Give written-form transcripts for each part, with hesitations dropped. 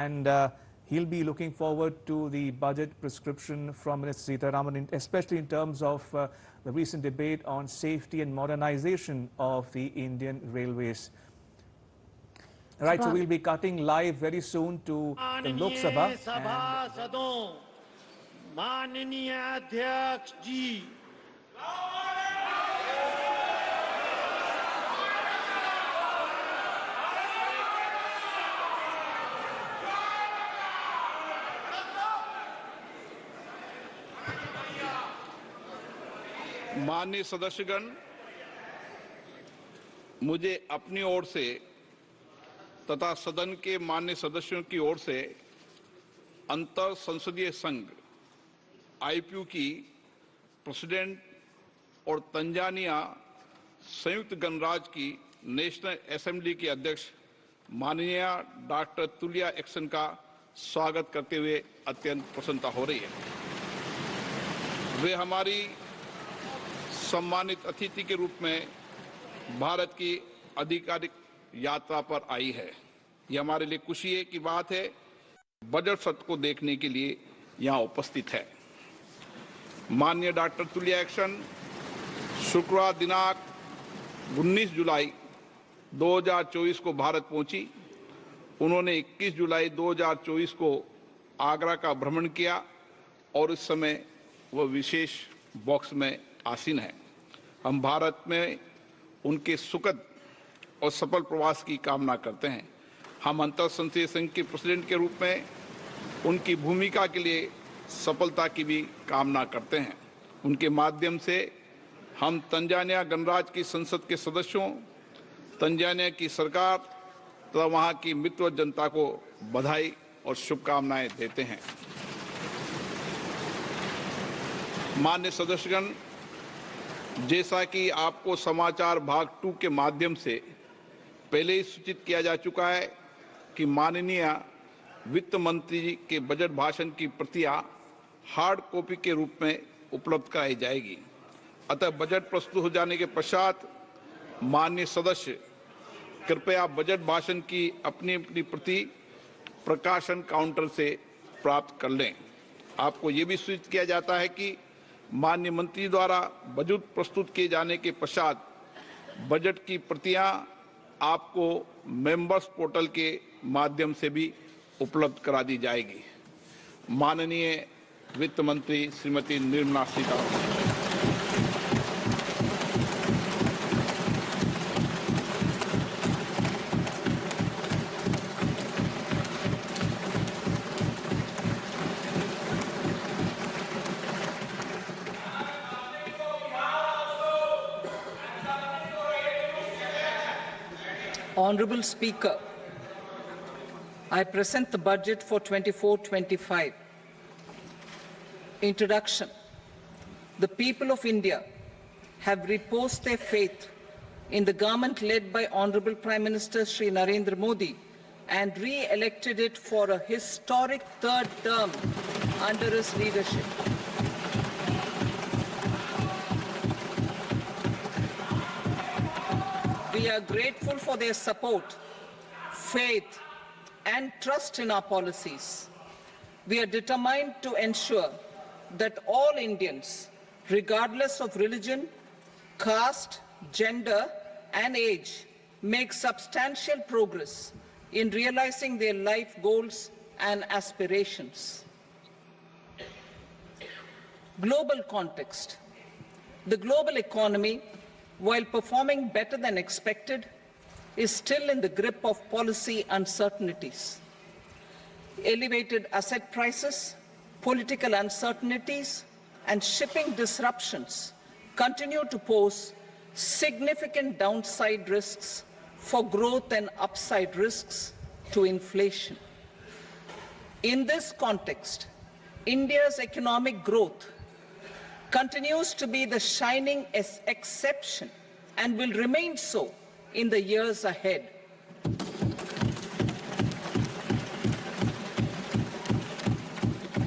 and he'll be looking forward to the budget prescription from Minister Sitharaman, especially in terms of the recent debate on safety and modernization of the Indian railways. Right, so we'll be cutting live very soon to the Lok Sabha. माननीय सदस्यगण, मुझे अपनी ओर से तथा सदन के माननीय सदस्यों की ओर से अंतर संसदीय संघ आईपीयू की प्रेसिडेंट और तंजानिया संयुक्त गणराज्य की नेशनल असेंबली के अध्यक्ष माननीय डॉक्टर तुलिया एक्सन का स्वागत करते हुए अत्यंत प्रसन्नता हो रही है। वे हमारी सम्मानित अतिथि के रूप में भारत की आधिकारिक यात्रा पर आई है। यह हमारे लिए खुशी की बात है। बजट सत्र को देखने के लिए यहाँ उपस्थित है। माननीय डॉक्टर तुलिया एक्सन शुक्रवार दिनांक 19 जुलाई 2024 को भारत पहुंची। उन्होंने 21 जुलाई 2024 को आगरा का भ्रमण किया और इस समय वह विशेष बॉक्स में आसीन है। हम भारत में उनके सुखद और सफल प्रवास की कामना करते हैं। हम अंतर संसदीय संघ के प्रेसिडेंट के रूप में उनकी भूमिका के लिए सफलता की भी कामना करते हैं। उनके माध्यम से हम तंजानिया गणराज्य की संसद के सदस्यों, तंजानिया की सरकार तथा वहां की मित्र जनता को बधाई और शुभकामनाएं देते हैं। माननीय सदस्यगण, जैसा कि आपको समाचार भाग 2 के माध्यम से पहले ही सूचित किया जा चुका है कि माननीय वित्त मंत्री जी के बजट भाषण की प्रतियां हार्ड कॉपी के रूप में उपलब्ध कराई जाएगी। अतः बजट प्रस्तुत हो जाने के पश्चात माननीय सदस्य कृपया बजट भाषण की अपनी अपनी प्रति प्रकाशन काउंटर से प्राप्त कर लें। आपको ये भी सूचित किया जाता है कि माननीय मंत्री द्वारा बजट प्रस्तुत किए जाने के पश्चात बजट की प्रतियां आपको मेंबर्स पोर्टल के माध्यम से भी उपलब्ध करा दी जाएगी। माननीय वित्त मंत्री Shrimati Nirmala Sitharaman. Honorable Speaker, I present the budget for 24-25. Introduction. The people of India have reposed their faith in the government led by Honorable Prime Minister Shri Narendra Modi and re-elected it for a historic third term under his leadership. We are grateful for their support, faith, and trust in our policies. We are determined to ensure that all Indians, regardless of religion, caste, gender, and age, make substantial progress in realizing their life goals and aspirations. Global context. The global economy, while performing better than expected, is still in the grip of policy uncertainties. Elevated asset prices, political uncertainties, and shipping disruptions continue to pose significant downside risks for growth and upside risks to inflation. In this context, India's economic growth continues to be the shining exception and will remain so in the years ahead.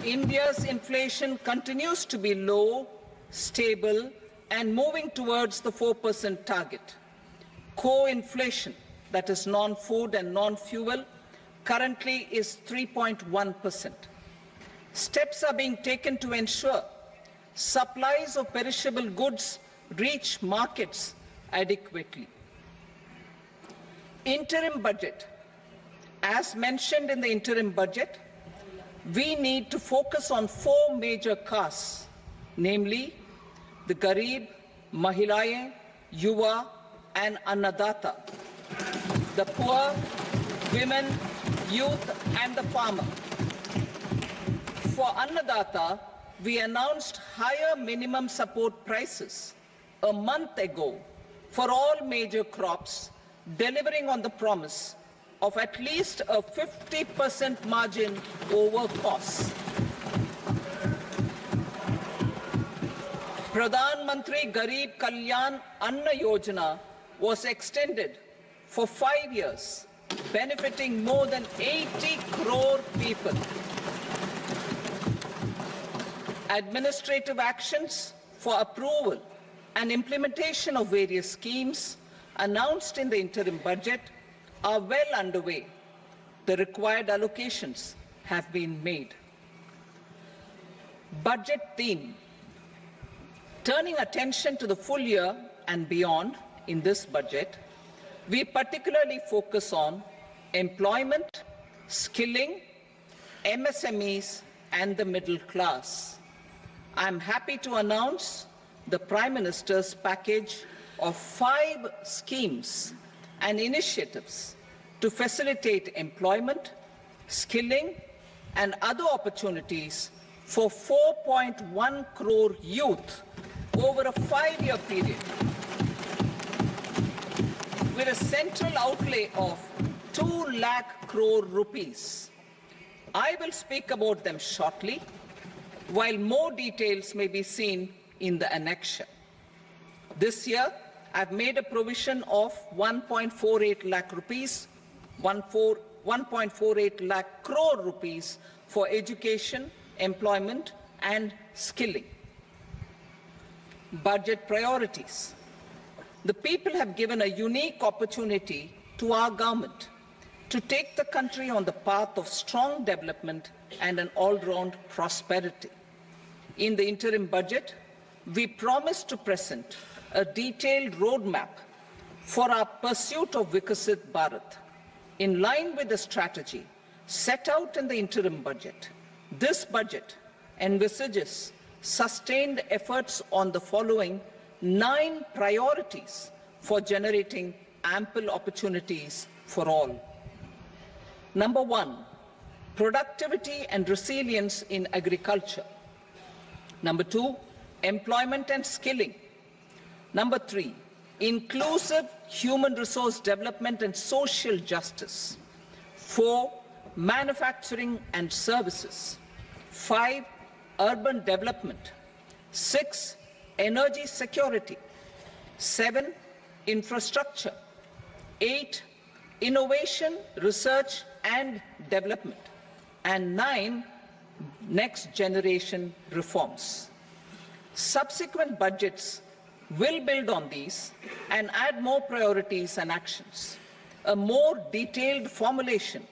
India's inflation continues to be low, stable, and moving towards the 4% target. Core inflation, that is non-food and non-fuel, currently is 3.1%. Steps are being taken to ensure supplies of perishable goods reach markets adequately. Interim budget. As mentioned in the interim budget, we need to focus on 4 major castes, namely the Garib, Mahilaye, Yuva and Annadata, the poor, women, youth and the farmer. For Annadata, we announced higher minimum support prices a month ago for all major crops, delivering on the promise of at least a 50% margin over costs. Pradhan Mantri Garib Kalyan Anna Yojana was extended for 5 years, benefiting more than 80 crore people. Administrative actions for approval and implementation of various schemes announced in the interim budget are well underway. The required allocations have been made. Budget theme. Turning attention to the full year and beyond in this budget, we particularly focus on employment, skilling, MSMEs and the middle class. I am happy to announce the Prime Minister's package of 5 schemes and initiatives to facilitate employment, skilling and other opportunities for 4.1 crore youth over a 5-year period, with a central outlay of 2 lakh crore rupees. I will speak about them shortly, while more details may be seen in the annexure. This year, I've made a provision of 1.48 lakh rupees, 1.48 lakh crore rupees for education, employment and skilling. Budget priorities. The people have given a unique opportunity to our government to take the country on the path of strong development and an all-round prosperity. In the interim budget, we promise to present a detailed roadmap for our pursuit of Vikasit Bharat. In line with the strategy set out in the interim budget, this budget envisages sustained efforts on the following 9 priorities for generating ample opportunities for all. Number 1, productivity and resilience in agriculture. Number 2, employment and skilling. Number 3, inclusive human resource development and social justice. 4, manufacturing and services. 5, urban development. 6, energy security. 7, infrastructure. 8, innovation, research and development. And 9, next generation reforms. Subsequent budgets will build on these and add more priorities and actions. A more detailed formulation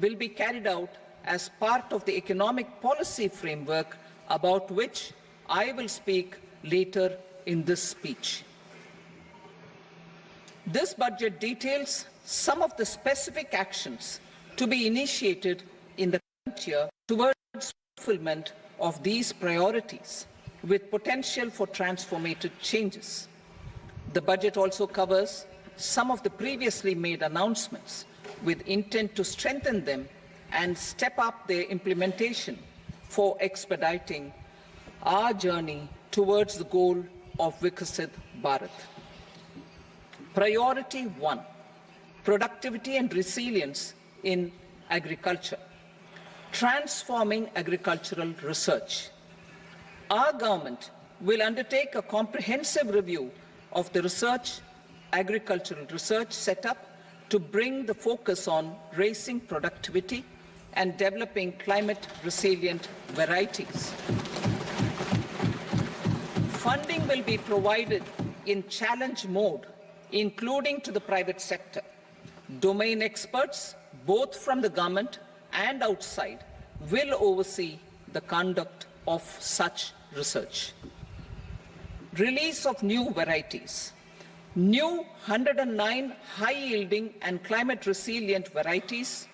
will be carried out as part of the economic policy framework, about which I will speak later in this speech. This budget details some of the specific actions to be initiated in the current year towards fulfillment of these priorities, with potential for transformative changes. The budget also covers some of the previously made announcements with intent to strengthen them and step up their implementation for expediting our journey towards the goal of Vikasit Bharat. Priority 1, productivity and resilience in agriculture. Transforming agricultural research. Our government will undertake a comprehensive review of the agricultural research setup to bring the focus on raising productivity and developing climate-resilient varieties. Funding will be provided in challenge mode, including to the private sector. Domain experts, both from the government and outside, will oversee the conduct of such research. Release of new varieties. New 109 high-yielding and climate-resilient varieties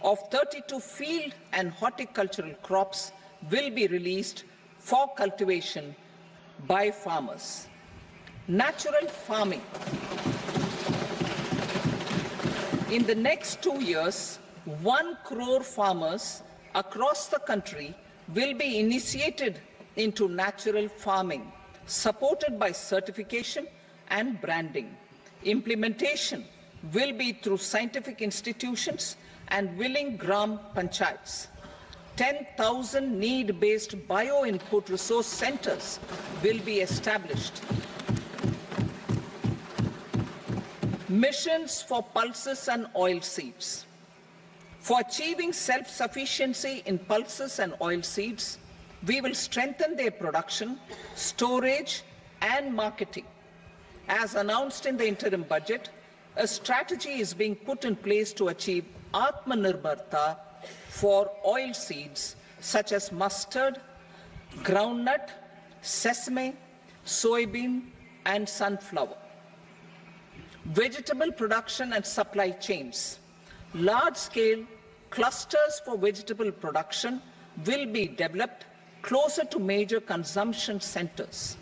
of 32 field and horticultural crops will be released for cultivation by farmers. Natural farming. In the next 2 years, 1 crore farmers across the country will be initiated into natural farming, supported by certification and branding. Implementation will be through scientific institutions and willing gram panchayats. 10,000 need-based bio-input resource centers will be established. Missions for pulses and oilseeds. For achieving self-sufficiency in pulses and oilseeds, we will strengthen their production, storage, and marketing. As announced in the interim budget, a strategy is being put in place to achieve Atmanirbharta for oilseeds such as mustard, groundnut, sesame, soybean, and sunflower. Vegetable production and supply chains. Large-scale clusters for vegetable production will be developed closer to major consumption centers.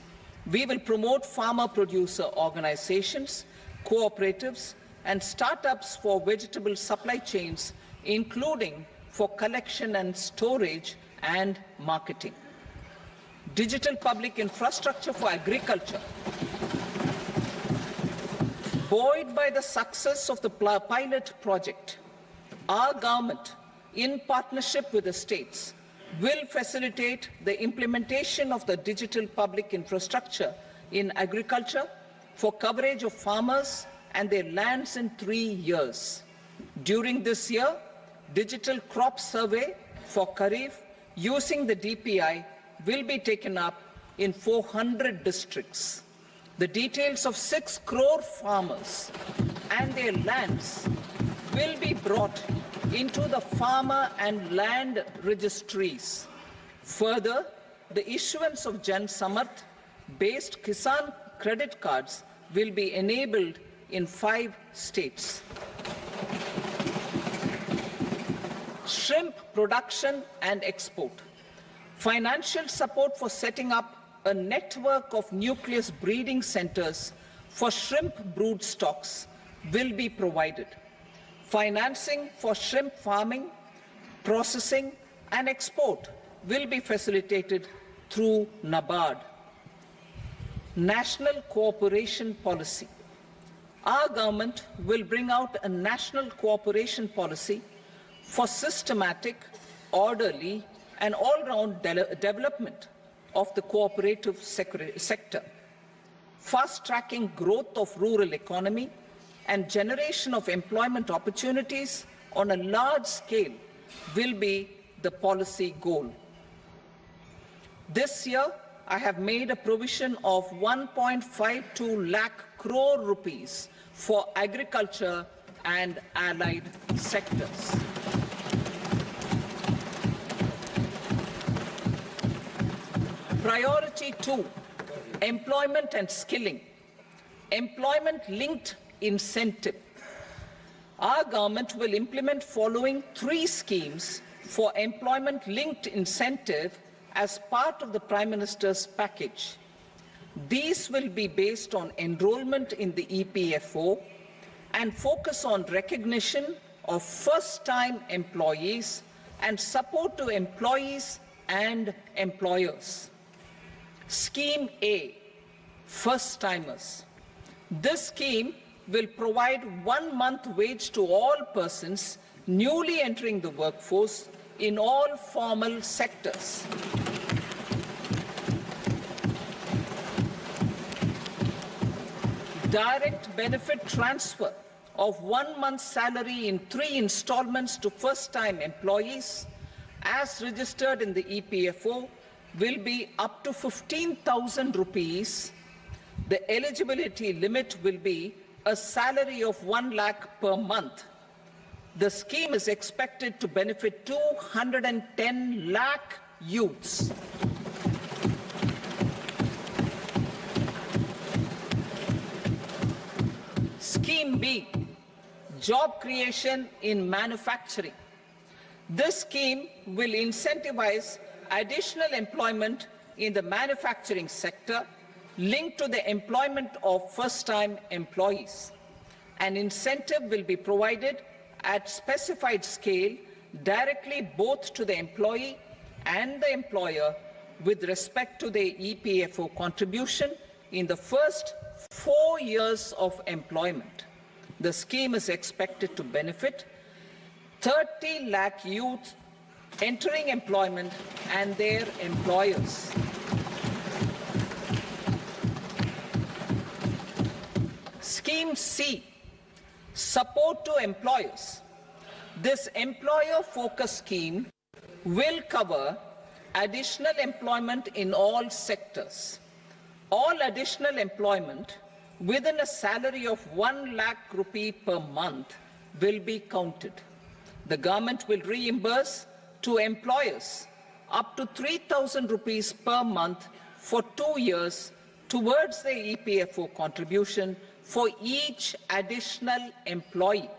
We will promote farmer-producer organizations, cooperatives, and startups for vegetable supply chains, including for collection and storage and marketing. Digital public infrastructure for agriculture. Buoyed by the success of the pilot project, our government, in partnership with the states, will facilitate the implementation of the digital public infrastructure in agriculture for coverage of farmers and their lands in 3 years. During this year, digital crop survey for Kharif using the DPI will be taken up in 400 districts. The details of 6 crore farmers and their lands will be brought into the farmer and land registries. Further, the issuance of Jan Samarth-based Kisan credit cards will be enabled in 5 states. Shrimp production and export. Financial support for setting up a network of nucleus breeding centers for shrimp brood stocks will be provided. Financing for shrimp farming, processing, and export will be facilitated through NABARD. National cooperation policy. Our government will bring out a national cooperation policy for systematic, orderly, and all-round development of the cooperative sector, fast-tracking growth of rural economy and generation of employment opportunities on a large scale will be the policy goal. This year, I have made a provision of 1.52 lakh crore rupees for agriculture and allied sectors. Priority 2, employment and skilling. Employment-linked incentive. Our government will implement following 3 schemes for employment-linked incentive as part of the Prime Minister's package. These will be based on enrollment in the EPFO and focus on recognition of first-time employees and support to employees and employers. Scheme A, first-timers. This scheme will provide 1 month wage to all persons newly entering the workforce in all formal sectors. Direct benefit transfer of 1 month's salary in 3 installments to first-time employees as registered in the EPFO will be up to 15,000 rupees. The eligibility limit will be a salary of 1 lakh per month. The scheme is expected to benefit 210 lakh youths. Scheme B, job creation in manufacturing. This scheme will incentivize additional employment in the manufacturing sector linked to the employment of first-time employees. An incentive will be provided at specified scale directly both to the employee and the employer with respect to the EPFO contribution in the first 4 years of employment. The scheme is expected to benefit 30 lakh youth entering employment and their employers. Scheme C, support to employers. This employer-focused scheme will cover additional employment in all sectors. All additional employment within a salary of 1 lakh rupee per month will be counted. The government will reimburse to employers up to 3,000 rupees per month for 2 years towards the EPFO contribution for each additional employee.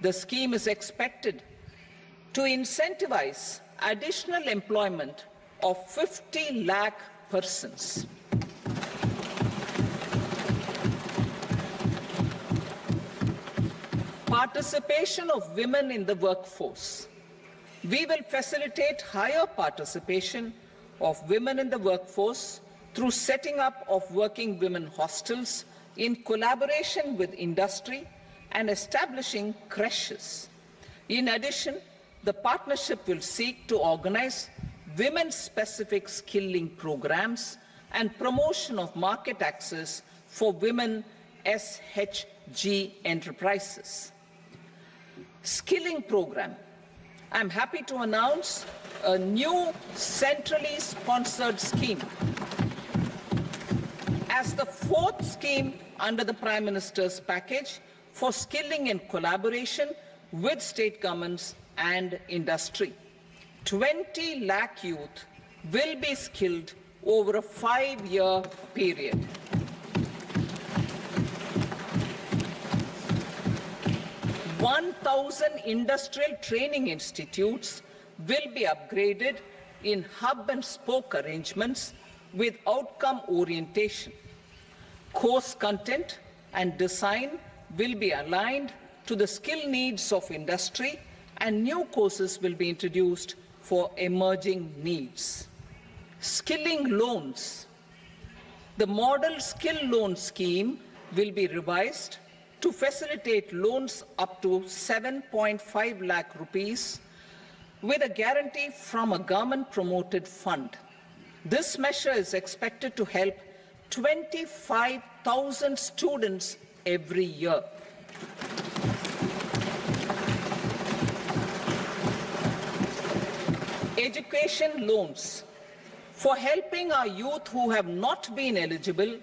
The scheme is expected to incentivize additional employment of 50 lakh persons. Participation of women in the workforce. We will facilitate higher participation of women in the workforce through setting up of working women hostels in collaboration with industry and establishing creches. In addition, the partnership will seek to organize women-specific skilling programs and promotion of market access for women SHG enterprises. Skilling program. I'm happy to announce a new centrally sponsored scheme as the fourth scheme under the Prime Minister's package for skilling in collaboration with state governments and industry. 20 lakh youth will be skilled over a 5-year period. "1,000 industrial training institutes will be upgraded in hub and spoke arrangements with outcome orientation. Course content and design will be aligned to the skill needs of industry, and new courses will be introduced for emerging needs." Skilling loans. The model skill loan scheme will be revised to facilitate loans up to 7.5 lakh rupees with a guarantee from a government-promoted fund. This measure is expected to help 25,000 students every year. Education loans. For helping our youth who have not been eligible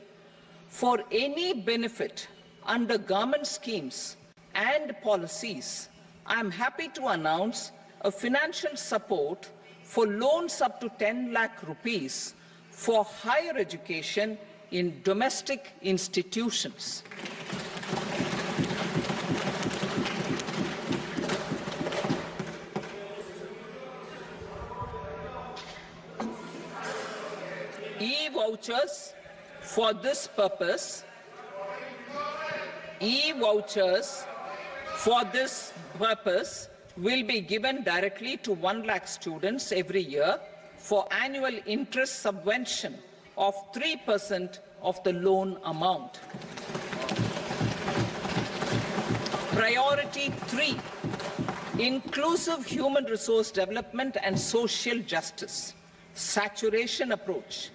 for any benefit under government schemes and policies, I am happy to announce a financial support for loans up to 10 lakh rupees for higher education in domestic institutions. E-vouchers for this purpose. E-vouchers for this purpose will be given directly to 1 lakh students every year for annual interest subvention of 3% of the loan amount. Priority 3, inclusive human resource development and social justice, saturation approach.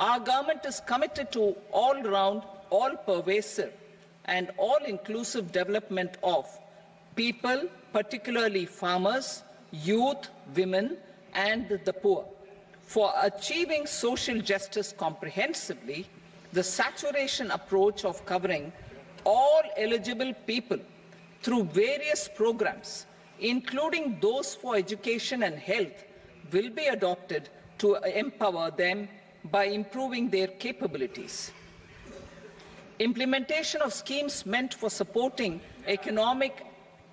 Our government is committed to all-round, all-pervasive and all-inclusive development of people, particularly farmers, youth, women, and the poor. For achieving social justice comprehensively, the saturation approach of covering all eligible people through various programs, including those for education and health, will be adopted to empower them by improving their capabilities. Implementation of schemes meant for supporting economic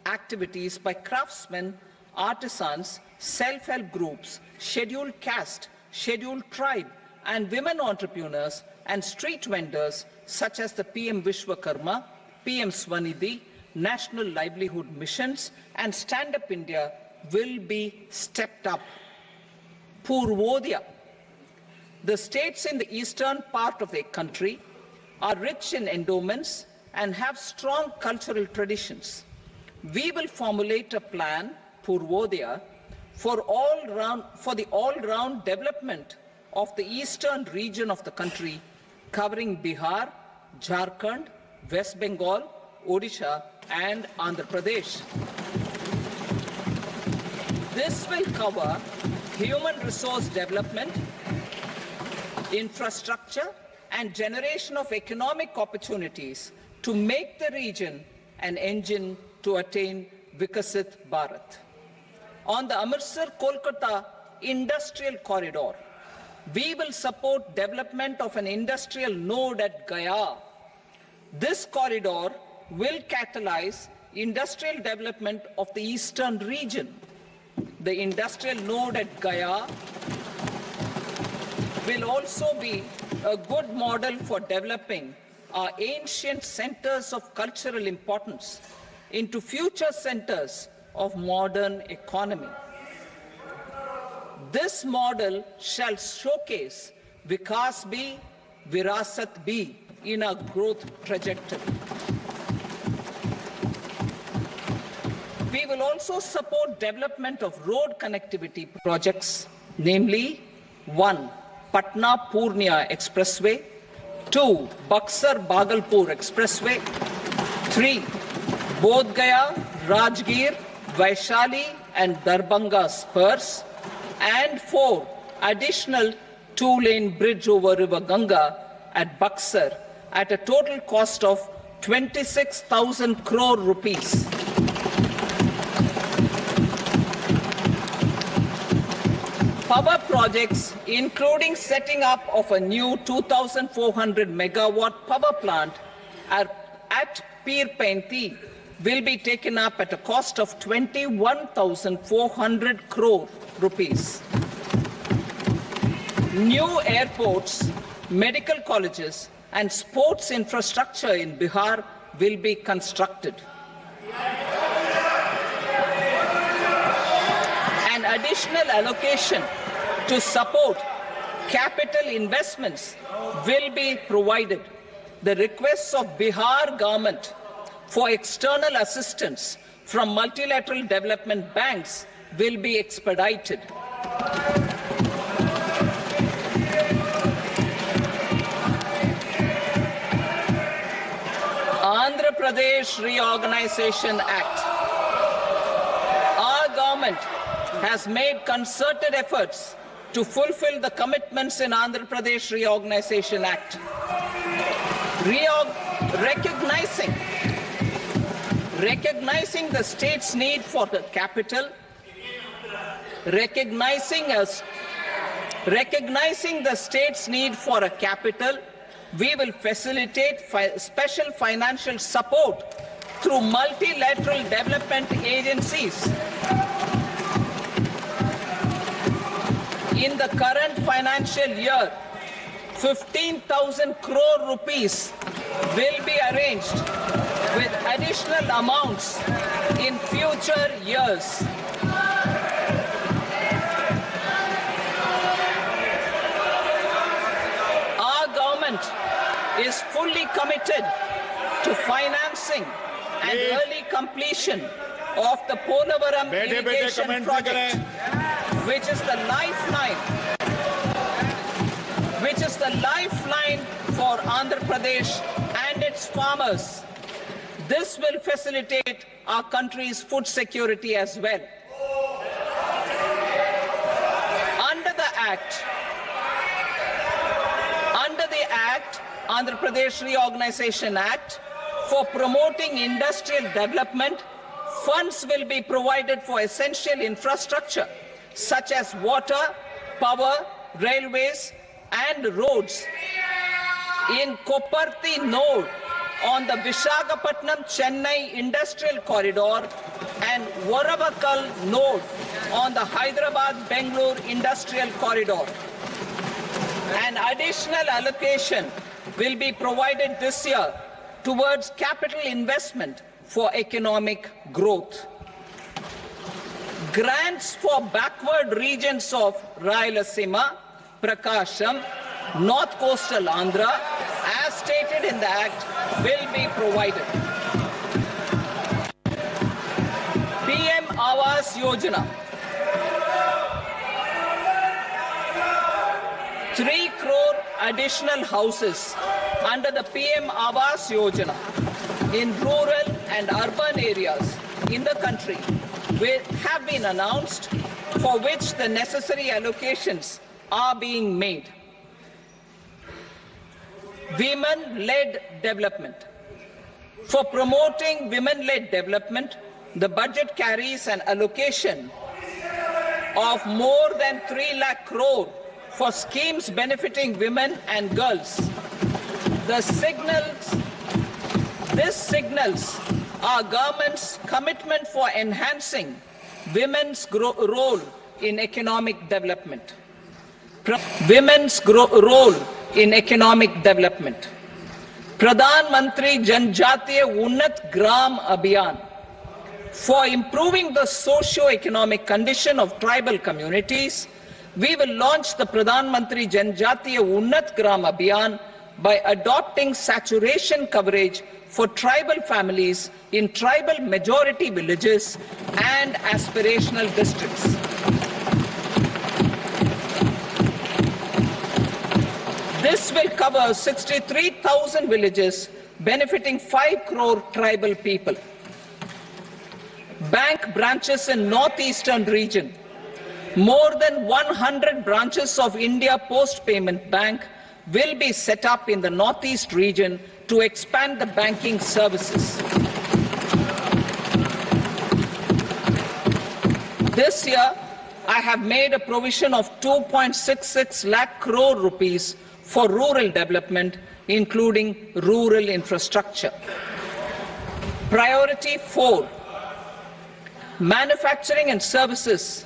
activities by craftsmen, artisans, self-help groups, scheduled caste, scheduled tribe, and women entrepreneurs and street vendors such as the PM Vishwakarma, PM Swanidhi, National Livelihood Missions, and Stand Up India will be stepped up. Purvodaya. The states in the eastern part of the country are rich in endowments and have strong cultural traditions. We will formulate a plan, Purvodaya, for the all-round development of the eastern region of the country, covering Bihar, Jharkhand, West Bengal, Odisha, and Andhra Pradesh. This will cover human resource development, infrastructure, and generation of economic opportunities to make the region an engine to attain Vikasit Bharat. On the Amritsar-Kolkata Industrial Corridor, we will support development of an industrial node at Gaya. This corridor will catalyze industrial development of the eastern region. The industrial node at Gaya will also be a good model for developing our ancient centers of cultural importance into future centers of modern economy. This model shall showcase Vikas B, Virasat B in our growth trajectory. We will also support development of road connectivity projects, namely 1. Patna-Purnia Expressway, 2. Buxar-Bhagalpur Expressway, 3. Bodh Gaya, Rajgir, Vaishali and Darbhanga spurs, and 4. Additional 2-lane bridge over River Ganga at Buxar at a total cost of 26,000 crore rupees. Power projects, including setting up of a new 2,400 megawatt power plant at Pir Painti, will be taken up at a cost of 21,400 crore rupees. New airports, medical colleges, and sports infrastructure in Bihar will be constructed. An additional allocation to support capital investments will be provided. The requests of Bihar government for external assistance from multilateral development banks will be expedited. Andhra Pradesh Reorganization Act. Our government has made concerted efforts to fulfill the commitments in Andhra Pradesh Reorganization Act. Recognizing the state's need for the capital, recognizing the state's need for a capital, we will facilitate special financial support through multilateral development agencies. In the current financial year, 15,000 crore rupees will be arranged with additional amounts in future years. Our government is fully committed to financing and early completion of the Polavaram irrigation project, which is the lifeline for Andhra Pradesh and its farmers. This will facilitate our country's food security as well. Under the Act, Andhra Pradesh Reorganization Act, For promoting industrial development, funds will be provided for essential infrastructure such as water, power, railways and roads. In Koparthi node on the Visakhapatnam-Chennai Industrial Corridor and Varavakal node on the Hyderabad-Bangalore Industrial Corridor. An additional allocation will be provided this year towards capital investment for economic growth. Grants for backward regions of Rayalaseema, Prakasham, North Coastal Andhra, as stated in the Act, will be provided. PM Awas Yojana. 3 crore additional houses under the PM Awas Yojana in rural and urban areas in the country have been announced, for which the necessary allocations are being made. Women-led development. For promoting women-led development, the budget carries an allocation of more than 3 lakh crore for schemes benefiting women and girls. This signals our government's commitment for enhancing women's role in economic development. Role in economic development. Pradhan Mantri Janjatiya Unnat Gram Abhiyan. For improving the socio-economic condition of tribal communities, we will launch the Pradhan Mantri Janjatiya Unnat Gram Abhiyan by adopting saturation coverage for tribal families in tribal majority villages and aspirational districts. This will cover 63,000 villages, benefiting 5 crore tribal people. Bank branches in northeastern region. More than 100 branches of India Post Payment Bank will be set up in the northeast region to expand the banking services. This year, I have made a provision of 2.66 lakh crore rupees for rural development, including rural infrastructure. Priority 4, manufacturing and services,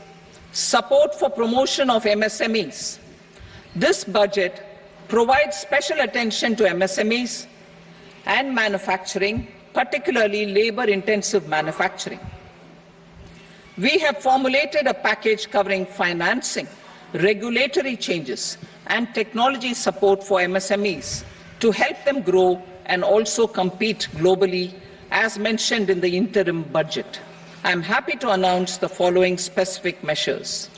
support for promotion of MSMEs. This budget provides special attention to MSMEs and manufacturing, particularly labor-intensive manufacturing. We have formulated a package covering financing, regulatory changes, and technology support for MSMEs to help them grow and also compete globally, as mentioned in the interim budget. I am happy to announce the following specific measures.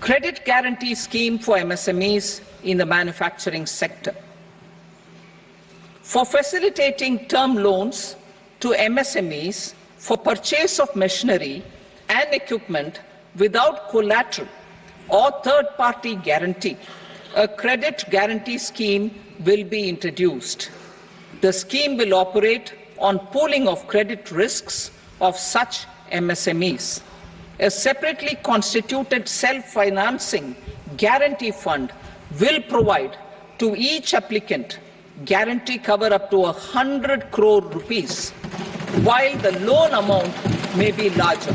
Credit guarantee scheme for MSMEs in the manufacturing sector. For facilitating term loans to MSMEs for purchase of machinery and equipment without collateral or third-party guarantee, a credit guarantee scheme will be introduced. The scheme will operate on pooling of credit risks of such MSMEs. A separately constituted self-financing guarantee fund will provide to each applicant guarantee cover up to 100 crore rupees, while the loan amount may be larger.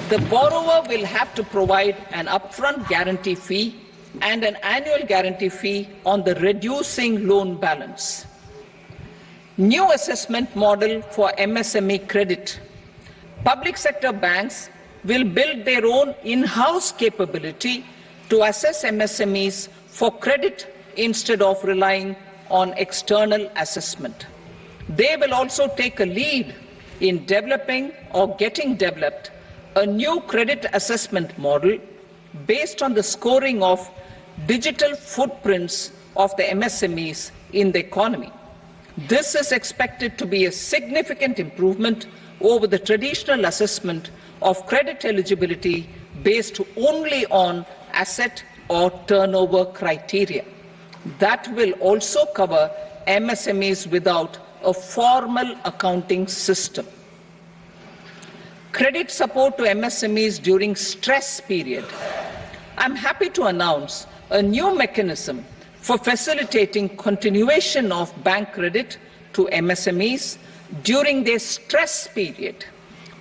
The borrower will have to provide an upfront guarantee fee and an annual guarantee fee on the reducing loan balance. New assessment model for MSME credit. Public sector banks will build their own in-house capability to assess MSMEs for credit instead of relying on external assessment. They will also take a lead in developing or getting developed a new credit assessment model based on the scoring of digital footprints of the MSMEs in the economy. This is expected to be a significant improvement over the traditional assessment of credit eligibility based only on asset or turnover criteria. That will also cover MSMEs without a formal accounting system. Credit support to MSMEs during stress period. I'm happy to announce a new mechanism for facilitating continuation of bank credit to MSMEs during their stress period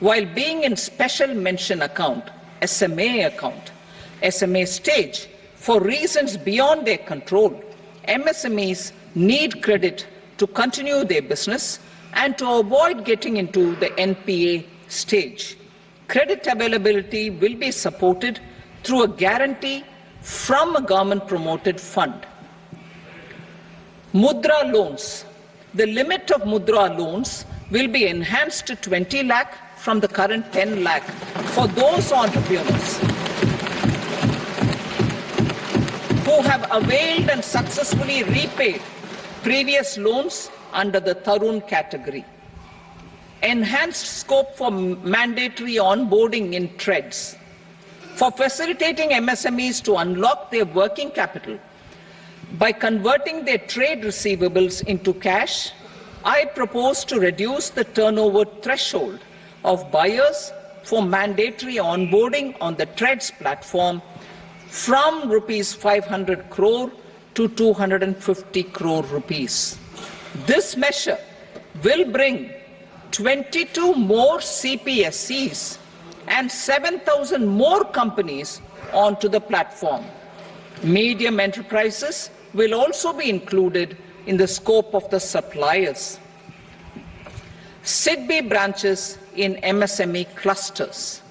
while being in special mention account, SMA stage, for reasons beyond their control. MSMEs need credit to continue their business and to avoid getting into the NPA stage. Credit availability will be supported through a guarantee from a government-promoted fund. Mudra loans. The limit of Mudra loans will be enhanced to 20 lakh from the current 10 lakh for those entrepreneurs who have availed and successfully repaid previous loans under the Tarun category. Enhanced scope for mandatory onboarding in TREDS. For facilitating MSMEs to unlock their working capital by converting their trade receivables into cash, I propose to reduce the turnover threshold of buyers for mandatory onboarding on the TREDS platform from rupees 500 crore to 250 crore rupees. This measure will bring 22 more CPSCs and 7,000 more companies onto the platform. Medium enterprises will also be included in the scope of the suppliers. SIDBI branches in MSME clusters.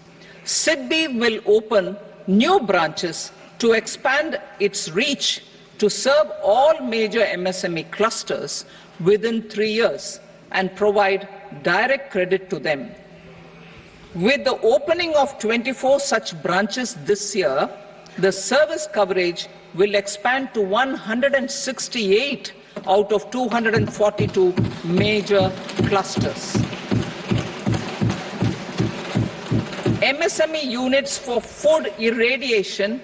SIDBI will open new branches to expand its reach to serve all major MSME clusters within 3 years and provide direct credit to them. With the opening of 24 such branches this year, the service coverage will expand to 168 out of 242 major clusters. MSME units for food irradiation,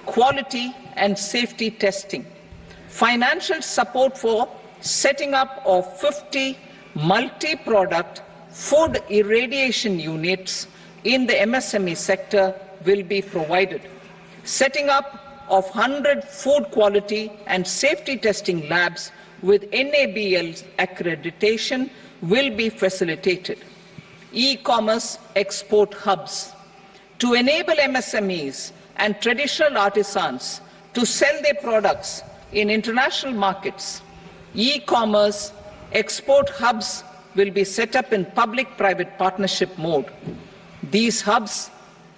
quality and safety testing. Financial support for setting up of 50 multi-product food irradiation units in the MSME sector will be provided. Setting up of 100 food quality and safety testing labs with NABL accreditation will be facilitated. E-commerce export hubs. To enable MSMEs and traditional artisans to sell their products in international markets, e-commerce export hubs will be set up in public-private partnership mode. These hubs,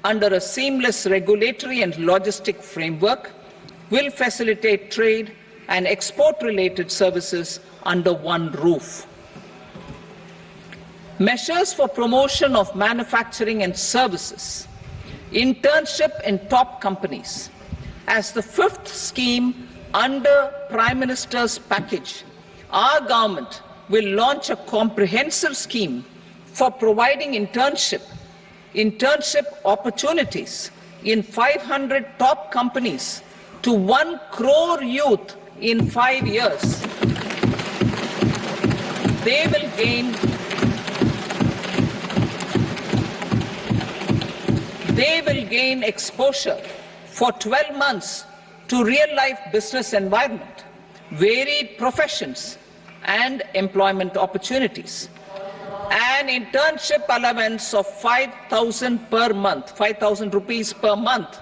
under a seamless regulatory and logistic framework, will facilitate trade and export-related services under one roof. Measures for promotion of manufacturing and services. Internship in top companies. As the fifth scheme under Prime Minister's package, our government will launch a comprehensive scheme for providing internship opportunities in 500 top companies to 1 crore youth in 5 years. They will gain exposure for 12 months to real-life business environment, varied professions, and employment opportunities. An internship allowance of 5,000 per month, 5,000 rupees per month,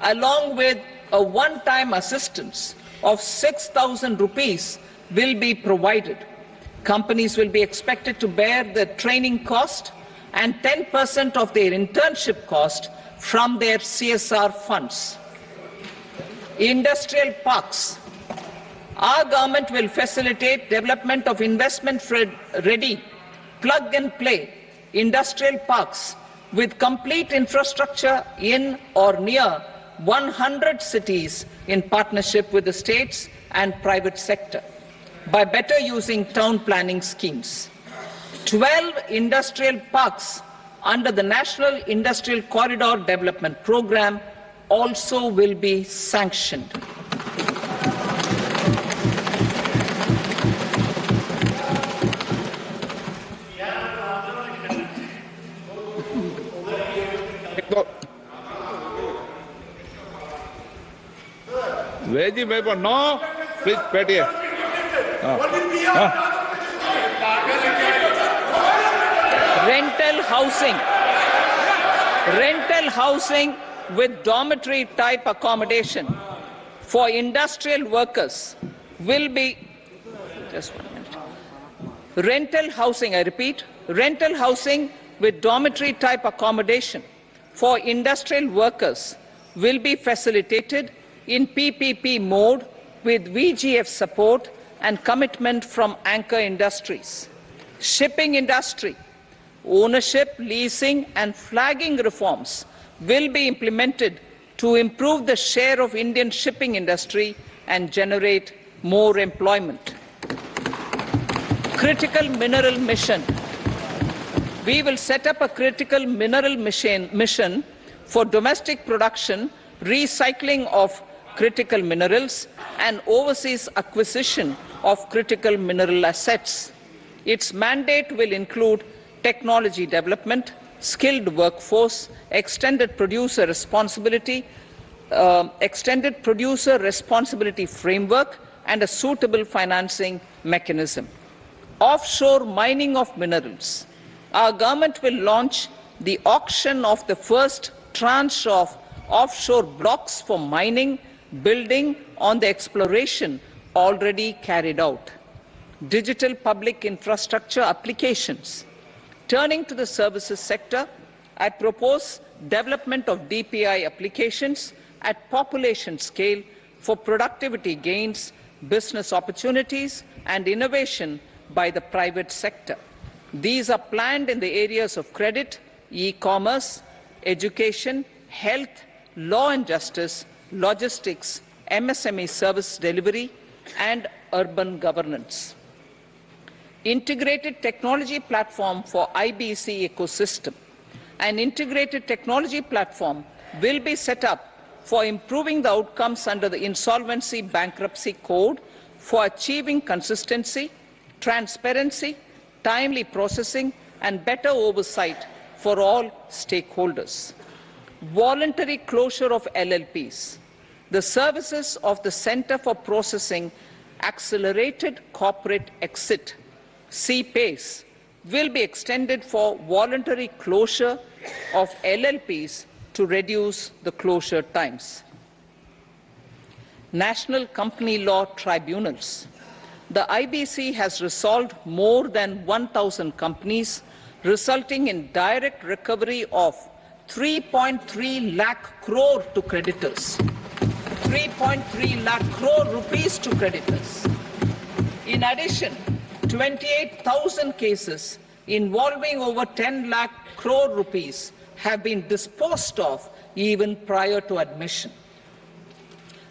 along with a one-time assistance of 6,000 rupees will be provided. Companies will be expected to bear the training cost and 10% of their internship cost from their CSR funds. Industrial parks. Our government will facilitate development of investment-ready, plug-and-play industrial parks with complete infrastructure in or near 100 cities in partnership with the states and private sector by better using town planning schemes. 12 industrial parks under the National Industrial Corridor Development Program also will be sanctioned. Veggie paper, no. Please, Petty. Rental housing with dormitory type accommodation for industrial workers will be, just 1 minute. Rental housing, I repeat, rental housing with dormitory type accommodation for industrial workers will be facilitated in PPP mode with VGF support and commitment from anchor industries. Shipping industry, ownership, leasing and flagging reforms will be implemented to improve the share of Indian shipping industry and generate more employment. Critical mineral mission. We will set up a critical mineral mission for domestic production, recycling of critical minerals and overseas acquisition of critical mineral assets. Its mandate will include technology development, skilled workforce, extended producer responsibility framework and a suitable financing mechanism. Offshore mining of minerals. Our government will launch the auction of the first tranche of offshore blocks for mining, building on the exploration already carried out. Digital public infrastructure applications. Turning to the services sector, I propose development of DPI applications at population scale for productivity gains, business opportunities and innovation by the private sector. These are planned in the areas of credit, e-commerce, education, health, law and justice, logistics, MSME service delivery, and urban governance. Integrated technology platform for IBC ecosystem. An integrated technology platform will be set up for improving the outcomes under the Insolvency Bankruptcy Code for achieving consistency, transparency, timely processing, and better oversight for all stakeholders. Voluntary closure of LLPs. The services of the Center for Processing Accelerated Corporate Exit, CPACE, will be extended for voluntary closure of LLPs to reduce the closure times. National Company Law Tribunals. The IBC has resolved more than 1,000 companies, resulting in direct recovery of 3.3 lakh crore to creditors. 3.3 lakh crore rupees to creditors. In addition, 28,000 cases involving over 10 lakh crore rupees have been disposed of even prior to admission.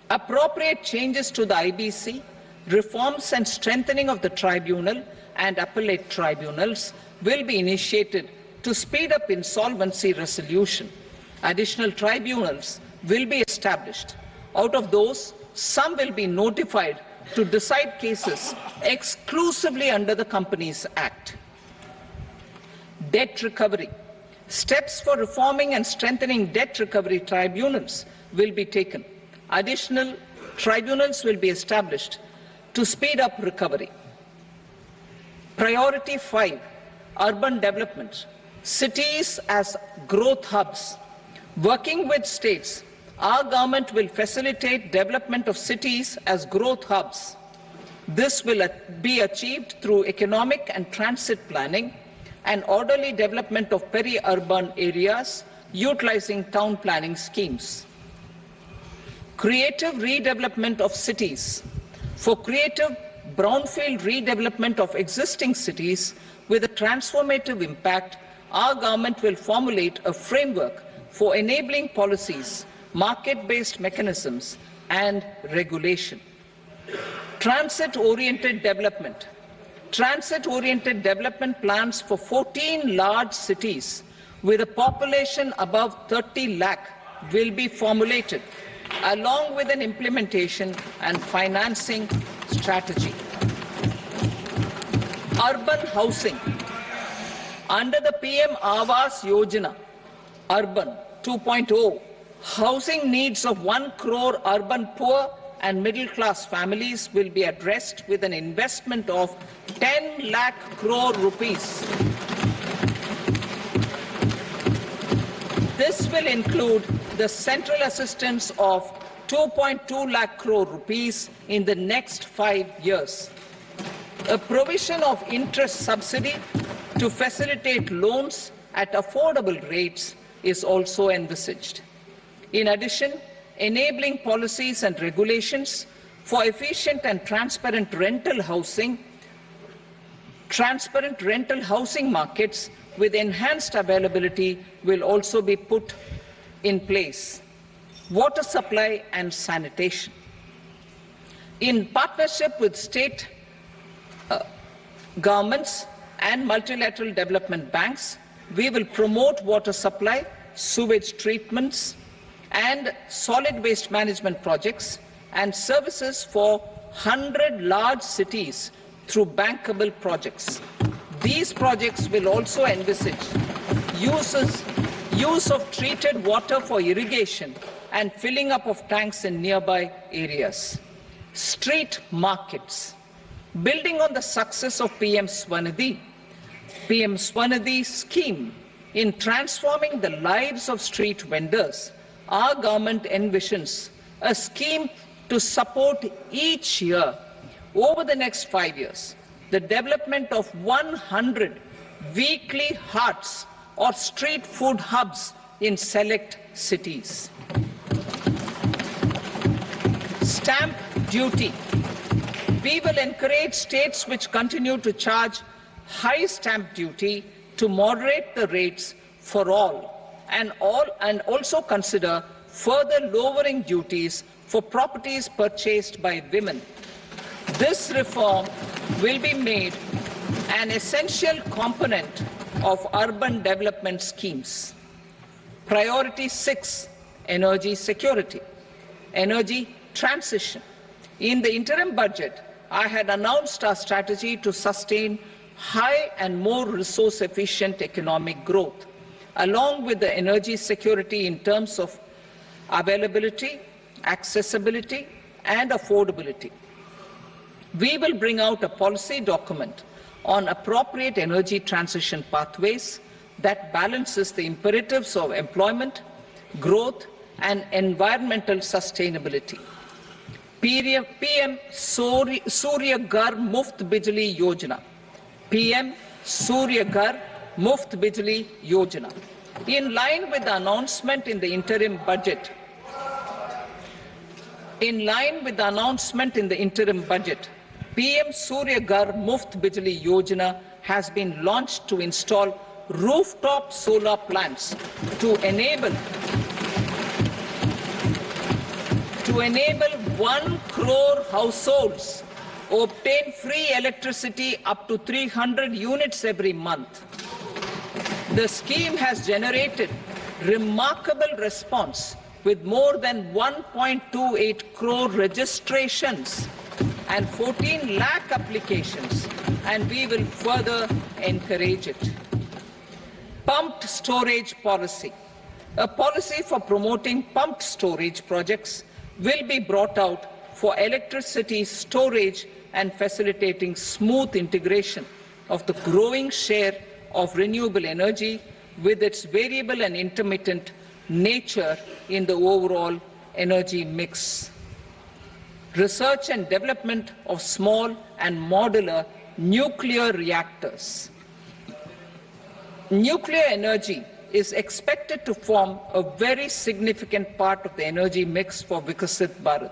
Appropriate changes to the IBC, reforms and strengthening of the tribunal and appellate tribunals will be initiated to speed up insolvency resolution. Additional tribunals will be established. Out of those, some will be notified to decide cases exclusively under the Companies Act. Debt recovery. Steps for reforming and strengthening debt recovery tribunals will be taken. Additional tribunals will be established to speed up recovery. Priority 5, urban development. Cities as growth hubs. Working with states, our government will facilitate development of cities as growth hubs. This will be achieved through economic and transit planning and orderly development of peri-urban areas utilizing town planning schemes. Creative redevelopment of cities. For creative brownfield redevelopment of existing cities with a transformative impact, our government will formulate a framework for enabling policies, market-based mechanisms, and regulation. Transit-oriented development. Transit-oriented development plans for 14 large cities with a population above 30 lakh will be formulated, along with an implementation and financing strategy. Urban housing. Under the PM Awas Yojana, Urban 2.0, housing needs of 1 crore urban poor and middle-class families will be addressed with an investment of 10 lakh crore rupees. This will include the central assistance of 2.2 lakh crore rupees in the next 5 years. A provision of interest subsidy to facilitate loans at affordable rates is also envisaged. In addition, enabling policies and regulations for efficient and transparent rental housing markets with enhanced availability will also be put in place. Water supply and sanitation. In partnership with state governments and multilateral development banks, we will promote water supply, sewage treatments, and solid waste management projects and services for 100 large cities through bankable projects. These projects will also envisage use of treated water for irrigation and filling up of tanks in nearby areas. Street markets. Building on the success of PM Swanidhi scheme in transforming the lives of street vendors, our government envisions a scheme to support each year over the next 5 years the development of 100 weekly hearts or street food hubs in select cities. Stamp duty. We will encourage states which continue to charge high stamp duty to moderate the rates for all and also consider further lowering duties for properties purchased by women. This reform will be made an essential component of urban development schemes. Priority 6, energy security, energy transition. In the interim budget, I had announced our strategy to sustain high and more resource-efficient economic growth, along with the energy security in terms of availability, accessibility, and affordability. We will bring out a policy document on appropriate energy transition pathways that balances the imperatives of employment, growth, and environmental sustainability. PM Surya Ghar Muft Bijli Yojana. PM Surya Ghar Muft Bijli Yojana. In line with the announcement in the interim budget, PM Surya Ghar Muft Bijli Yojana has been launched to install rooftop solar plants to enable 1 crore households obtain free electricity up to 300 units every month. The scheme has generated remarkable response with more than 1.28 crore registrations and 14 lakh applications, and we will further encourage it. Pumped storage policy. A policy for promoting pumped storage projects will be brought out for electricity storage and facilitating smooth integration of the growing share of renewable energy with its variable and intermittent nature in the overall energy mix. Research and development of small and modular nuclear reactors. Nuclear energy is expected to form a very significant part of the energy mix for Viksit Bharat.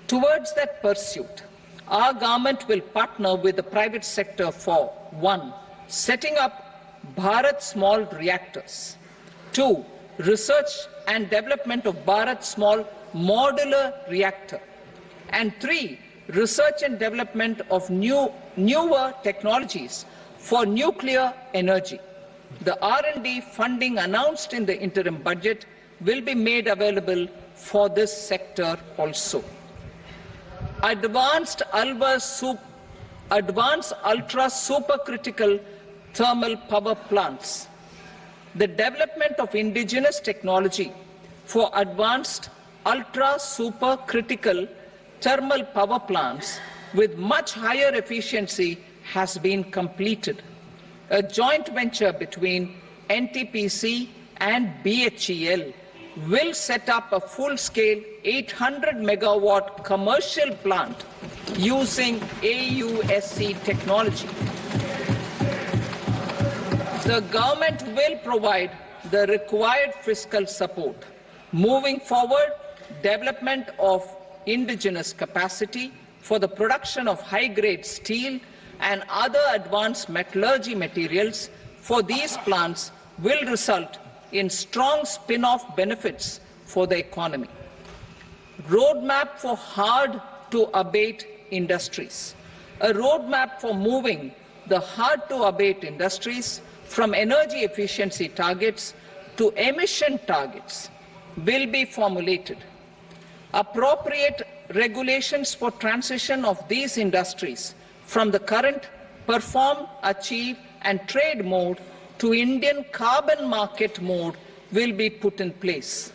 Towards that pursuit, our government will partner with the private sector for 1. Setting up Bharat Small Reactors, 2. Research and development of Bharat Small Modular Reactor, and 3. Research and development of newer technologies for nuclear energy. The R&D funding announced in the interim budget will be made available for this sector also. Advanced ultra supercritical thermal power plants. The development of indigenous technology for advanced ultra-supercritical thermal power plants with much higher efficiency has been completed. A joint venture between NTPC and BHEL will set up a full-scale 800 megawatt commercial plant using AUSC technology. The government will provide the required fiscal support. Moving forward, development of indigenous capacity for the production of high-grade steel and other advanced metallurgy materials for these plants will result in strong spin-off benefits for the economy. Roadmap for hard-to-abate industries. A roadmap for moving the hard-to-abate industries from energy efficiency targets to emission targets will be formulated. Appropriate regulations for transition of these industries from the current perform, achieve and trade mode to Indian carbon market mode will be put in place.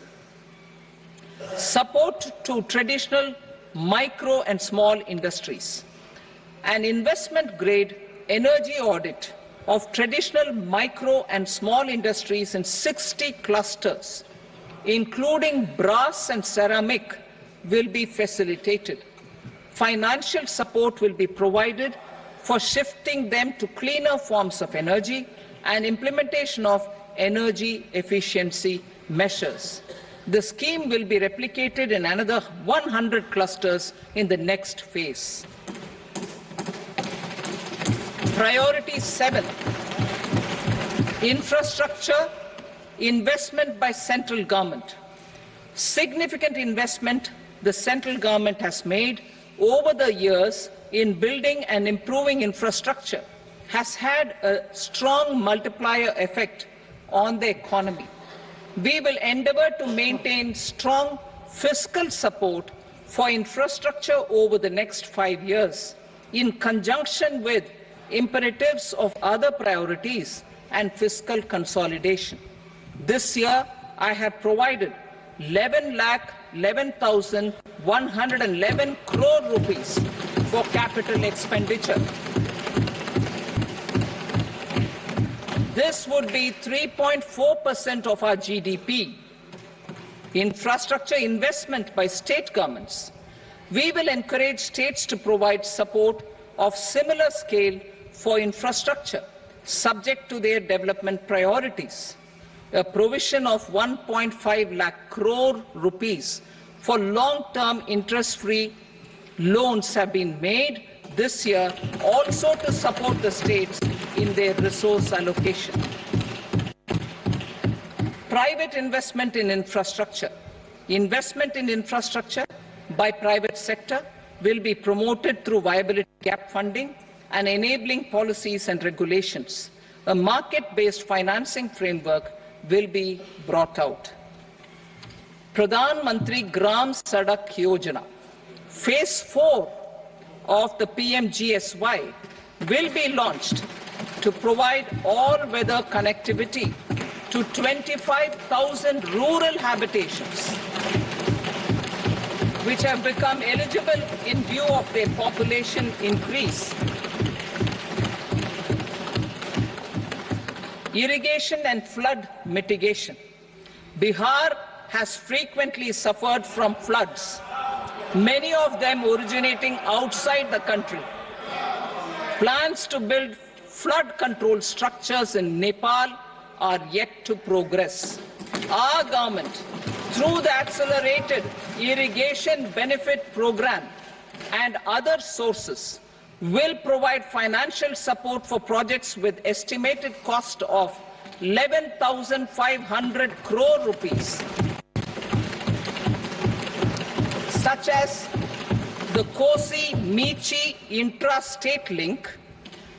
Support to traditional micro and small industries. An investment-grade energy audit of traditional micro and small industries in 60 clusters, including brass and ceramic, will be facilitated. Financial support will be provided for shifting them to cleaner forms of energy and implementation of energy efficiency measures. The scheme will be replicated in another 100 clusters in the next phase. Priority 7, infrastructure investment by central government. Significant investment the central government has made over the years in building and improving infrastructure has had a strong multiplier effect on the economy. We will endeavour to maintain strong fiscal support for infrastructure over the next 5 years in conjunction with imperatives of other priorities and fiscal consolidation. This year, I have provided 11,11,111 crore rupees for capital expenditure. This would be 3.4% of our GDP. Infrastructure investment by state governments. We will encourage states to provide support of similar scale for infrastructure, subject to their development priorities. A provision of 1.5 lakh crore rupees for long-term interest-free loans have been made this year also to support the states in their resource allocation. Private investment in infrastructure. Investment in infrastructure by private sector will be promoted through viability gap funding and enabling policies and regulations. A market-based financing framework will be brought out. Pradhan Mantri Gram Sadak Yojana, Phase 4 of the PMGSY will be launched to provide all-weather connectivity to 25,000 rural habitations, which have become eligible in view of their population increase. Irrigation and flood mitigation. Bihar has frequently suffered from floods, many of them originating outside the country. Plans to build flood control structures in Nepal are yet to progress. Our government, through the Accelerated Irrigation Benefit Program and other sources, will provide financial support for projects with estimated cost of 11,500 crore rupees, such as the Kosi-Michi intra-state link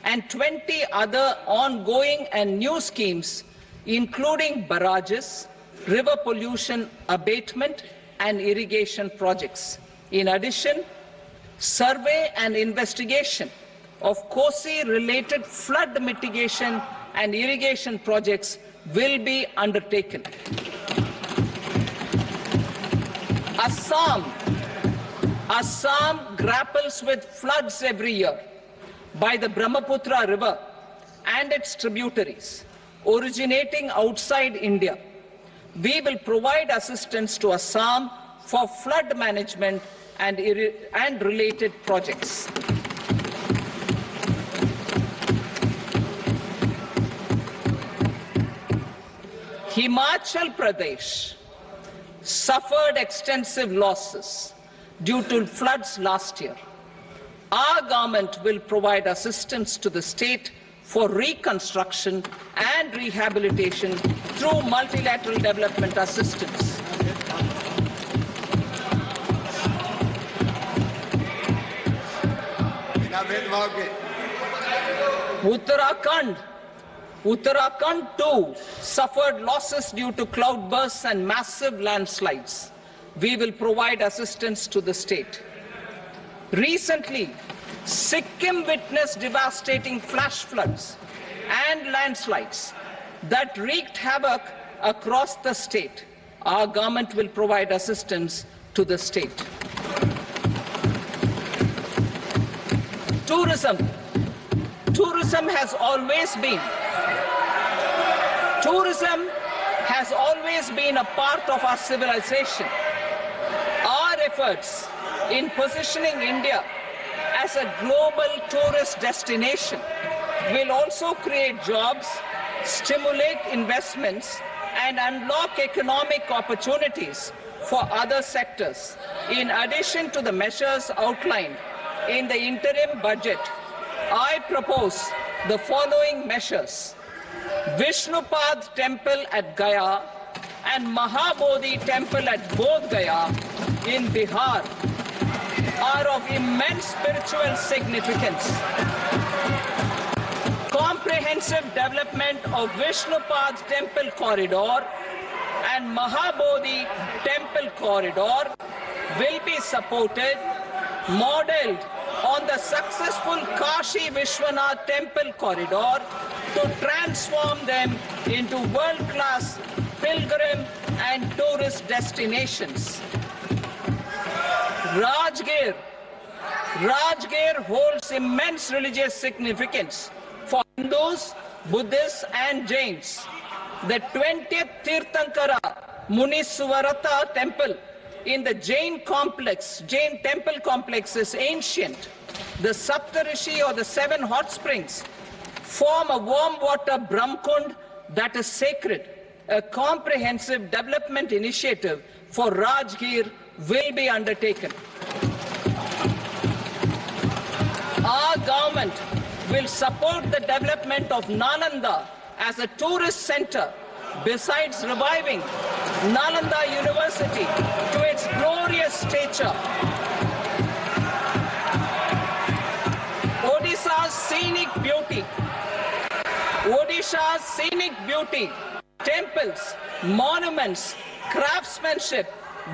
and 20 other ongoing and new schemes, including barrages, river pollution abatement and irrigation projects. In addition, survey and investigation of Kosi-related flood mitigation and irrigation projects will be undertaken. Assam grapples with floods every year by the Brahmaputra River and its tributaries originating outside India. We will provide assistance to Assam for flood management and related projects. Himachal Pradesh suffered extensive losses due to floods last year. Our government will provide assistance to the state for reconstruction and rehabilitation through multilateral development assistance. Uttarakhand too suffered losses due to cloudbursts and massive landslides. We will provide assistance to the state. Recently, Sikkim witnessed devastating flash floods and landslides that wreaked havoc across the state. Our government will provide assistance to the state. Tourism has always been a part of our civilization. Our efforts in positioning India as a global tourist destination will also create jobs, stimulate investments, and unlock economic opportunities for other sectors. In addition to the measures outlined in the interim budget, I propose the following measures. Vishnupad Temple at Gaya and Mahabodhi Temple at Bodh Gaya in Bihar are of immense spiritual significance. Comprehensive development of Vishnupad's Temple Corridor and Mahabodhi Temple Corridor will be supported, modeled on the successful Kashi Vishwanath Temple Corridor to transform them into world-class pilgrim and tourist destinations. Rajgir holds immense religious significance for Hindus, Buddhists and Jains. The 20th Tirthankara Muniswarata temple in the Jain temple complex is ancient. The Saptarishi or the 7 hot springs form a warm water Brahmkund that is sacred. A comprehensive development initiative for Rajgir will be undertaken. Our government will support the development of Nalanda as a tourist center, besides reviving Nalanda University to its glorious stature. Odisha's scenic beauty, temples, monuments, craftsmanship,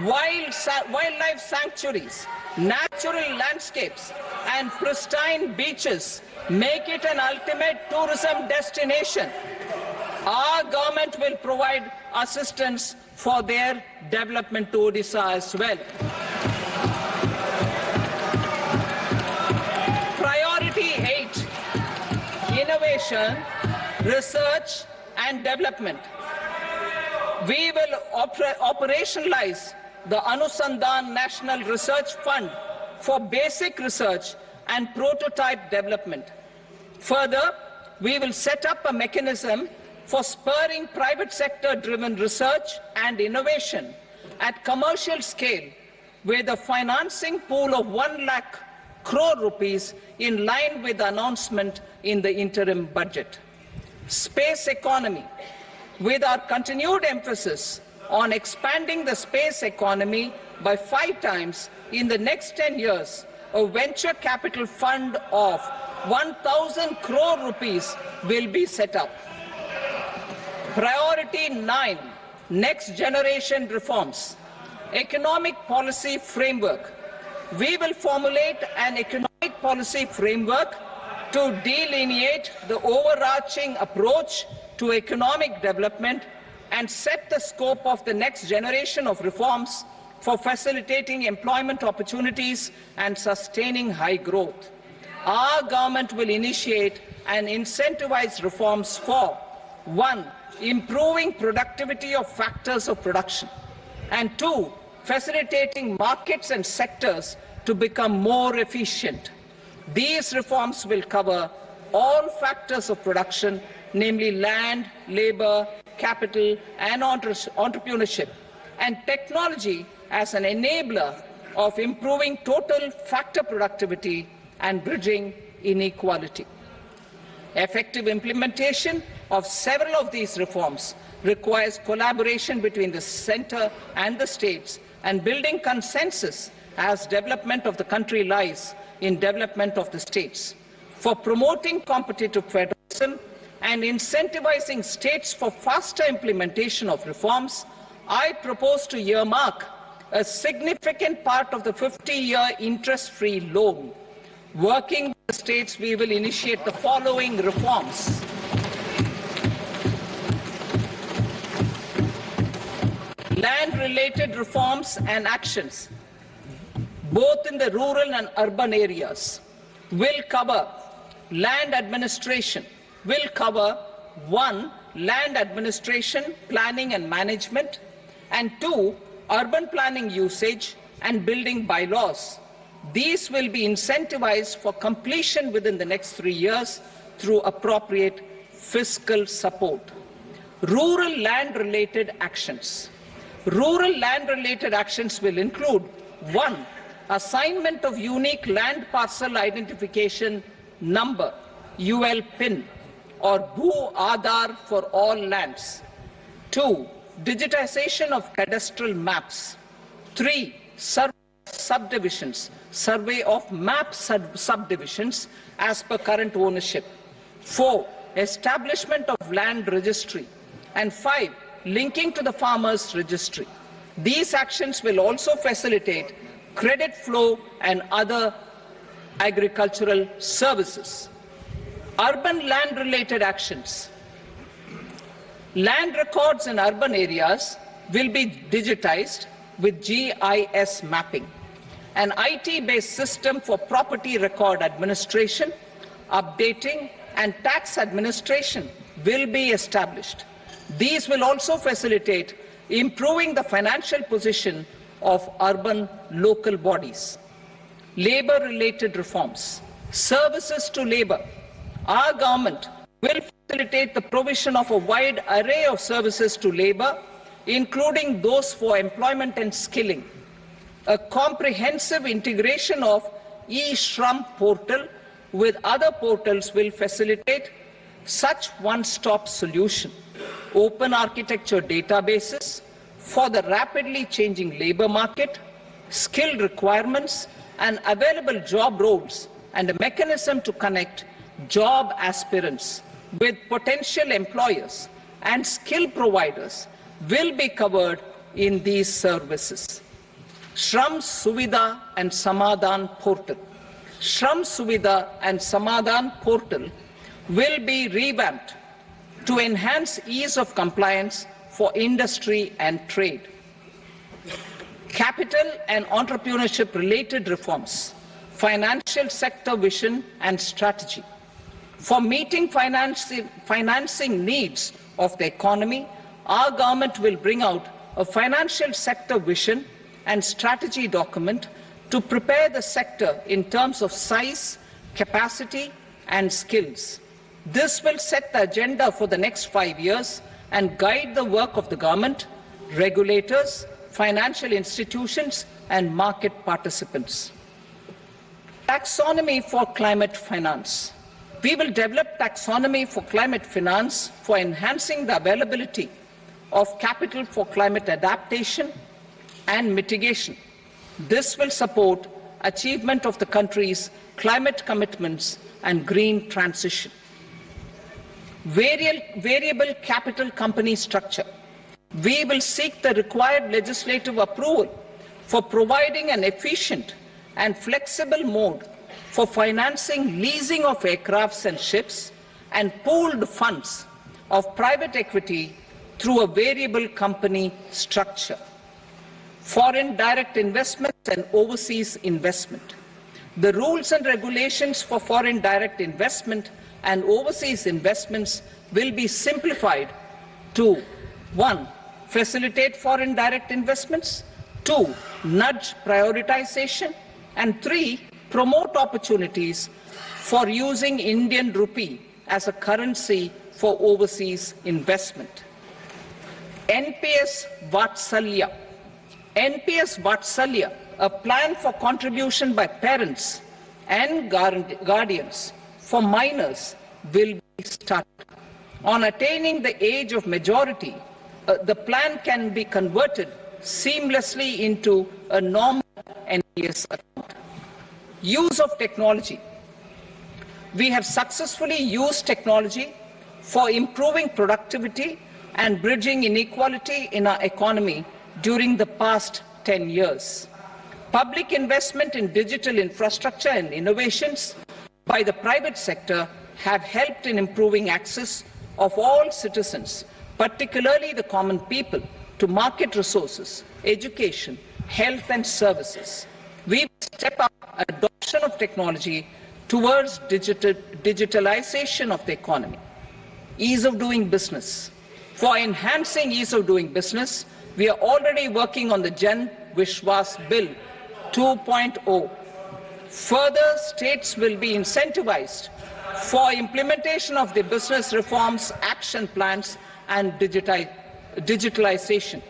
wildlife sanctuaries, natural landscapes, and pristine beaches make it an ultimate tourism destination. Our government will provide assistance for their development to Odisha as well. Priority 8, innovation, research and development. We will operationalize the Anusandhan National Research Fund for basic research and prototype development. Further, we will set up a mechanism for spurring private sector-driven research and innovation at commercial scale with a financing pool of 1 lakh crore rupees in line with the announcement in the interim budget. Space economy. With our continued emphasis on expanding the space economy by 5 times in the next 10 years, a venture capital fund of 1,000 crore rupees will be set up. Priority 9, next generation reforms. Economic policy framework. We will formulate an economic policy framework to delineate the overarching approach to economic development and set the scope of the next generation of reforms for facilitating employment opportunities and sustaining high growth. Our government will initiate and incentivize reforms for 1. Improving productivity of factors of production, and 2. Facilitating markets and sectors to become more efficient. These reforms will cover all factors of production, namely land, labor, capital, and entrepreneurship, and technology as an enabler of improving total factor productivity and bridging inequality. Effective implementation of several of these reforms requires collaboration between the centre and the states, and building consensus as development of the country lies in development of the states. For promoting competitive federalism and incentivizing states for faster implementation of reforms, I propose to earmark a significant part of the 50-year interest-free loan. Working with the states, we will initiate the following reforms. Land-related reforms and actions, both in the rural and urban areas, will cover land administration, will cover 1. Land administration, planning and management, and 2. Urban planning usage and building bylaws. These will be incentivized for completion within the next 3 years through appropriate fiscal support. Rural land-related actions. Rural land-related actions will include 1. Assignment of unique land parcel identification number, UL PIN, or Bhu Aadhaar for all lands. 2. Digitization of cadastral maps. 3. Subdivisions, survey of map subdivisions as per current ownership. 4. Establishment of land registry. And 5. Linking to the farmers registry. These actions will also facilitate credit flow and other agricultural services. Urban land-related actions. Land records in urban areas will be digitized with GIS mapping. An IT-based system for property record administration, updating, and tax administration will be established. These will also facilitate improving the financial position of urban local bodies. Labor-related reforms. Services to labor. Our government will facilitate the provision of a wide array of services to labor, including those for employment and skilling. A comprehensive integration of e-Shram portal with other portals will facilitate such one-stop solution. Open architecture databases for the rapidly changing labor market, skill requirements, and available job roles, and a mechanism to connect job aspirants with potential employers and skill providers will be covered in these services. Shram Suvidha and Samadhan portal. Shram Suvidha and Samadhan portal will be revamped to enhance ease of compliance for industry and trade. Capital and entrepreneurship related reforms, financial sector vision and strategy. For meeting financing needs of the economy, our government will bring out a financial sector vision and strategy document to prepare the sector in terms of size, capacity, and skills. This will set the agenda for the next 5 years and guide the work of the government, regulators, financial institutions, and market participants. Taxonomy for climate finance. We will develop taxonomy for climate finance for enhancing the availability of capital for climate adaptation and mitigation. This will support achievement of the country's climate commitments and green transition. Variable capital company structure. We will seek the required legislative approval for providing an efficient and flexible mode for financing leasing of aircrafts and ships and pooled funds of private equity through a variable company structure. foreign direct investments and overseas investment. The rules and regulations for foreign direct investment and overseas investments will be simplified to 1. Facilitate foreign direct investments, 2. Nudge prioritization, and 3. Promote opportunities for using Indian rupee as a currency for overseas investment. NPS Vatsalya. NPS Vatsalya, a plan for contribution by parents and guardians for minors, will be started. On attaining the age of majority, the plan can be converted seamlessly into a normal NPS account. Use of technology. We have successfully used technology for improving productivity and bridging inequality in our economy during the past 10 years. Public investment in digital infrastructure and innovations by the private sector have helped in improving access of all citizens, particularly the common people, to market resources, education, health and services. We step up adoption of technology towards digitalization of the economy. Ease of doing business. For enhancing ease of doing business, we are already working on the Jan Vishwas Bill 2.0. Further, states will be incentivized for implementation of the business reforms, action plans and digitalization.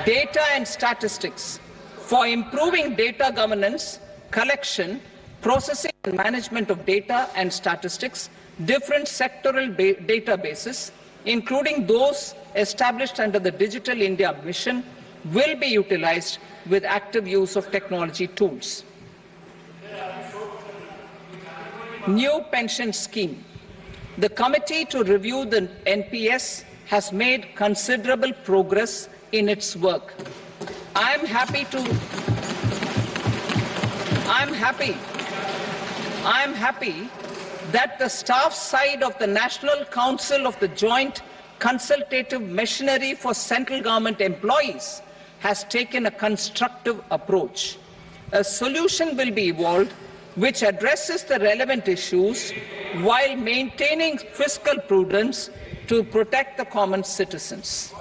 Data and statistics. For improving data governance, collection, processing and management of data and statistics, different sectoral databases, including those established under the Digital India Mission, will be utilized with active use of technology tools. New pension scheme. The committee to review the NPS has made considerable progress in its work. I am happy that the staff side of the National Council of the Joint Consultative Machinery for Central Government Employees has taken a constructive approach. A solution will be evolved which addresses the relevant issues while maintaining fiscal prudence to protect the common citizens.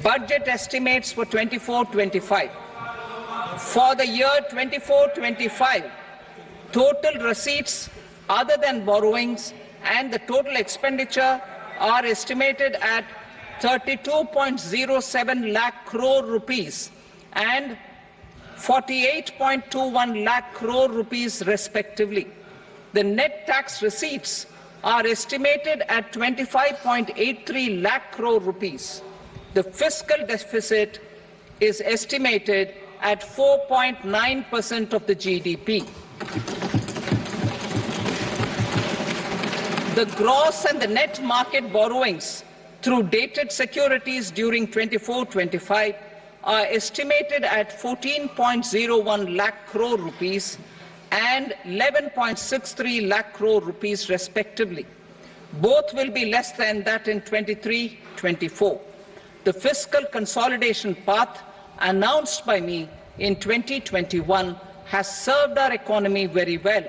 Budget estimates for 24-25. For the year 24-25, total receipts other than borrowings and the total expenditure are estimated at 32.07 lakh crore rupees and 48.21 lakh crore rupees respectively. The net tax receipts are estimated at 25.83 lakh crore rupees. The fiscal deficit is estimated at 4.9% of the GDP. The gross and the net market borrowings through dated securities during 24-25 are estimated at 14.01 lakh crore rupees and 11.63 lakh crore rupees respectively. Both will be less than that in 23-24. The fiscal consolidation path announced by me in 2021 has served our economy very well,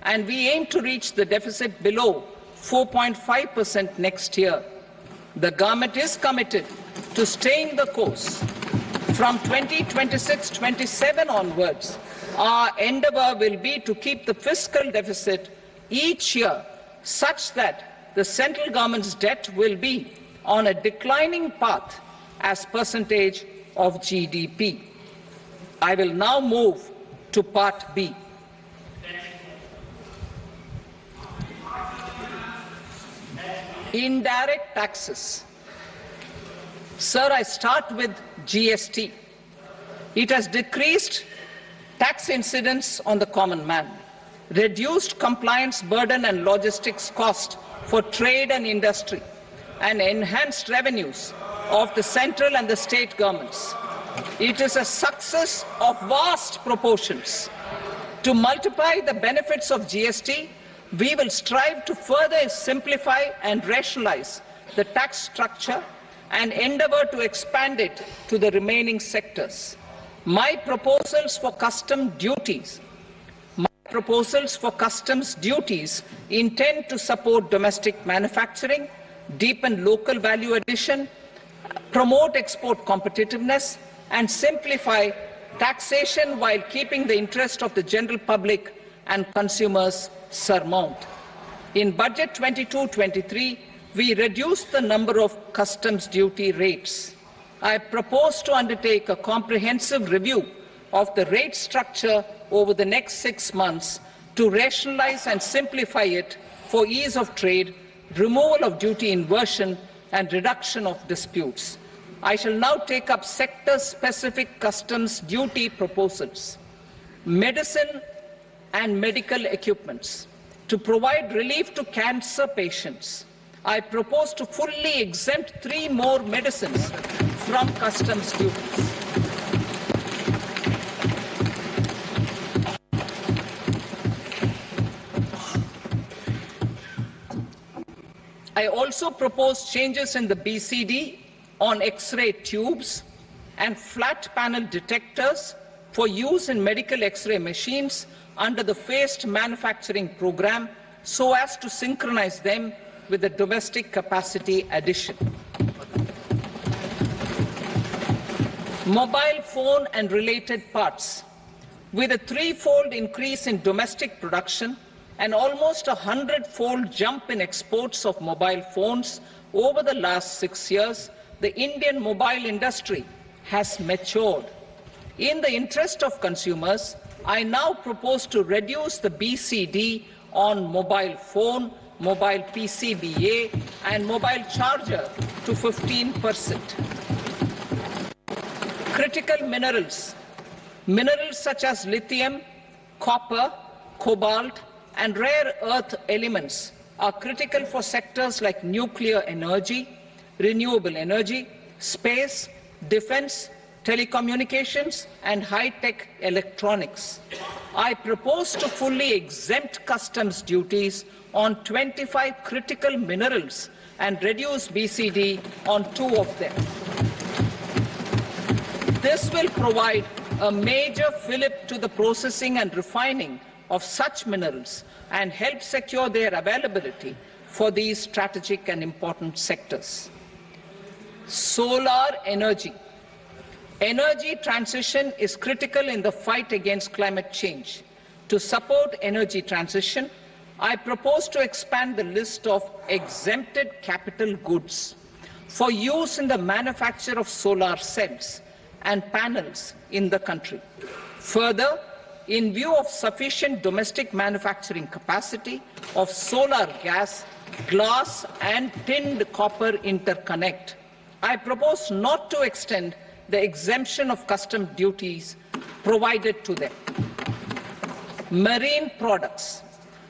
and we aim to reach the deficit below 4.5% next year. The government is committed to staying the course. From 2026-27 onwards, our endeavour will be to keep the fiscal deficit each year such that the central government's debt will be on a declining path as percentage of GDP. I will now move to Part B. Indirect taxes. Sir, I start with GST. It has decreased tax incidence on the common man, reduced compliance burden and logistics cost for trade and industry, and enhanced revenues of the central and the state governments. It is a success of vast proportions. To multiply the benefits of GST, we will strive to further simplify and rationalize the tax structure and endeavour to expand it to the remaining sectors. My proposals for customs duties intend to support domestic manufacturing, deepen local value addition, promote export competitiveness, and simplify taxation while keeping the interest of the general public and consumers surmount. In Budget 22-23, we reduced the number of customs duty rates. I propose to undertake a comprehensive review of the rate structure over the next 6 months to rationalize and simplify it for ease of trade, removal of duty inversion, and reduction of disputes. I shall now take up sector-specific customs duty proposals. Medicine and medical equipments. To provide relief to cancer patients, I propose to fully exempt 3 more medicines from customs duties. I also propose changes in the BCD on X-ray tubes and flat panel detectors for use in medical X-ray machines under the phased manufacturing program so as to synchronize them with the domestic capacity addition. Mobile phone and related parts. With a 3-fold increase in domestic production and almost a 100-fold jump in exports of mobile phones over the last 6 years, the Indian mobile industry has matured. In the interest of consumers, I now propose to reduce the BCD on mobile phone, mobile PCBA, and mobile charger to 15%. Critical minerals. Minerals such as lithium, copper, cobalt, and rare earth elements are critical for sectors like nuclear energy, renewable energy, space, defense, telecommunications, and high-tech electronics. I propose to fully exempt customs duties on 25 critical minerals and reduce BCD on 2 of them. This will provide a major fillip to the processing and refining of such minerals and help secure their availability for these strategic and important sectors. Solar energy. Energy transition is critical in the fight against climate change. To support energy transition, I propose to expand the list of exempted capital goods for use in the manufacture of solar cells and panels in the country. Further, in view of sufficient domestic manufacturing capacity of solar gas, glass and tinned copper interconnect, I propose not to extend the exemption of customs duties provided to them. Marine products.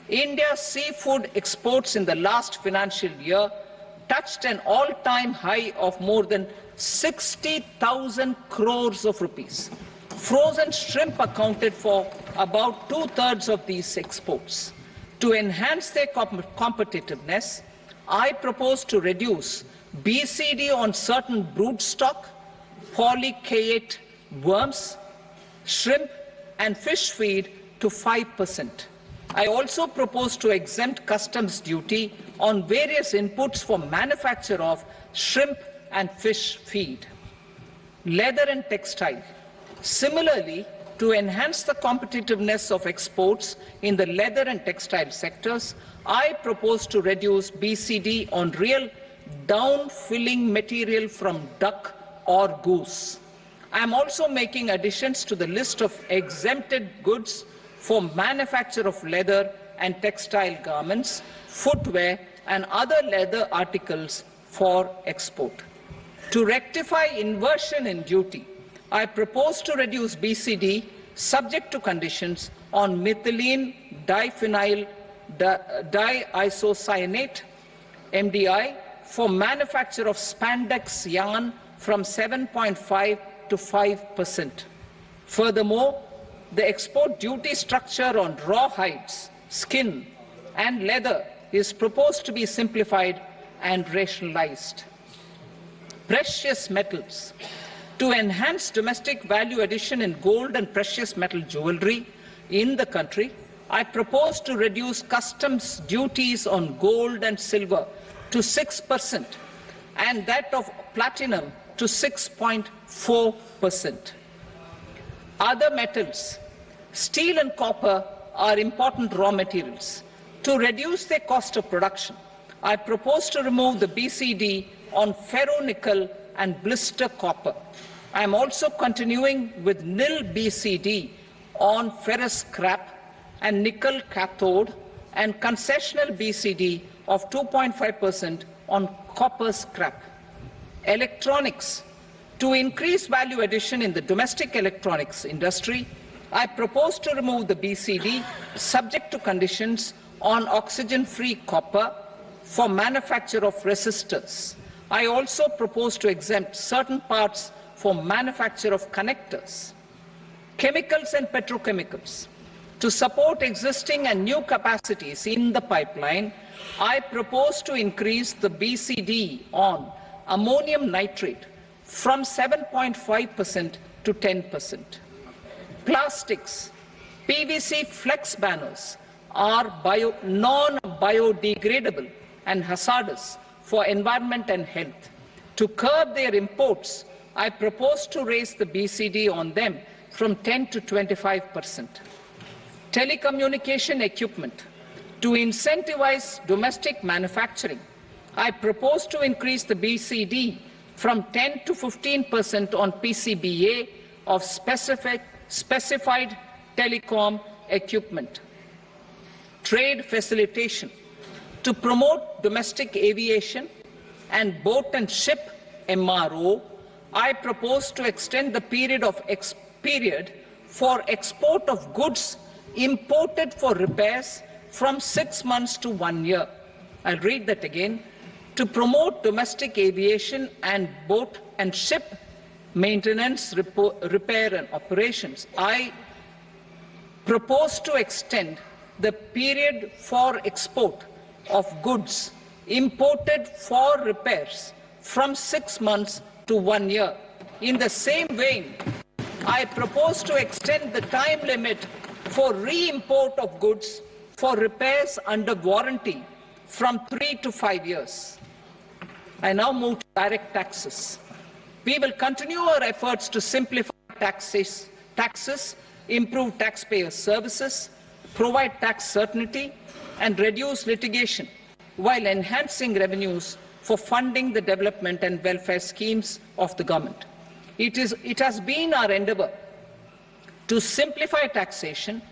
India's seafood exports in the last financial year touched an all-time high of more than 60,000 crores of rupees. Frozen shrimp accounted for about 2/3 of these exports. To enhance their competitiveness, I propose to reduce BCD on certain broodstock, polychaete worms, shrimp, and fish feed to 5%. I also propose to exempt customs duty on various inputs for manufacture of shrimp and fish feed. Leather and textile. Similarly, to enhance the competitiveness of exports in the leather and textile sectors, I propose to reduce BCD on real down-filling material from duck or goose. I am also making additions to the list of exempted goods for manufacture of leather and textile garments, footwear, and other leather articles for export. To rectify inversion in duty, I propose to reduce BCD subject to conditions on methylene diphenyl diisocyanate MDI for manufacture of spandex yarn from 7.5 to 5%. Furthermore, the export duty structure on raw hides, skin, and leather is proposed to be simplified and rationalized. precious metals. To enhance domestic value addition in gold and precious metal jewelry in the country, I propose to reduce customs duties on gold and silver to 6% and that of platinum to 6.4%. Other metals, steel and copper, are important raw materials. To reduce their cost of production, I propose to remove the BCD on ferronickel and blister copper. I am also continuing with nil BCD on ferrous scrap and nickel cathode and concessional BCD of 2.5% on copper scrap. Electronics. To increase value addition in the domestic electronics industry, I propose to remove the BCD subject to conditions on oxygen-free copper for manufacture of resistors. I also propose to exempt certain parts for manufacture of connectors. Chemicals and petrochemicals. To support existing and new capacities in the pipeline, I propose to increase the BCD on ammonium nitrate from 7.5% to 10%. Plastics. PVC flex banners are non-biodegradable and hazardous for environment and health. To curb their imports, I propose to raise the BCD on them from 10 to 25%. Telecommunication equipment. To incentivize domestic manufacturing, I propose to increase the BCD from 10 to 15% on PCBA of specified telecom equipment. Trade facilitation. To promote domestic aviation and boat and ship MRO, I propose to extend the period for export of goods imported for repairs from 6 months to 1 year. I'll read that again. To promote domestic aviation and boat and ship maintenance, repair and operations, I propose to extend the period for export of goods imported for repairs from 6 months to 1 year. In the same vein, I propose to extend the time limit for re-import of goods for repairs under warranty from 3 to 5 years. I now move to direct taxes. We will continue our efforts to simplify taxes, improve taxpayer services, provide tax certainty, and reduce litigation while enhancing revenues for funding the development and welfare schemes of the government. It has been our endeavour to simplify taxation.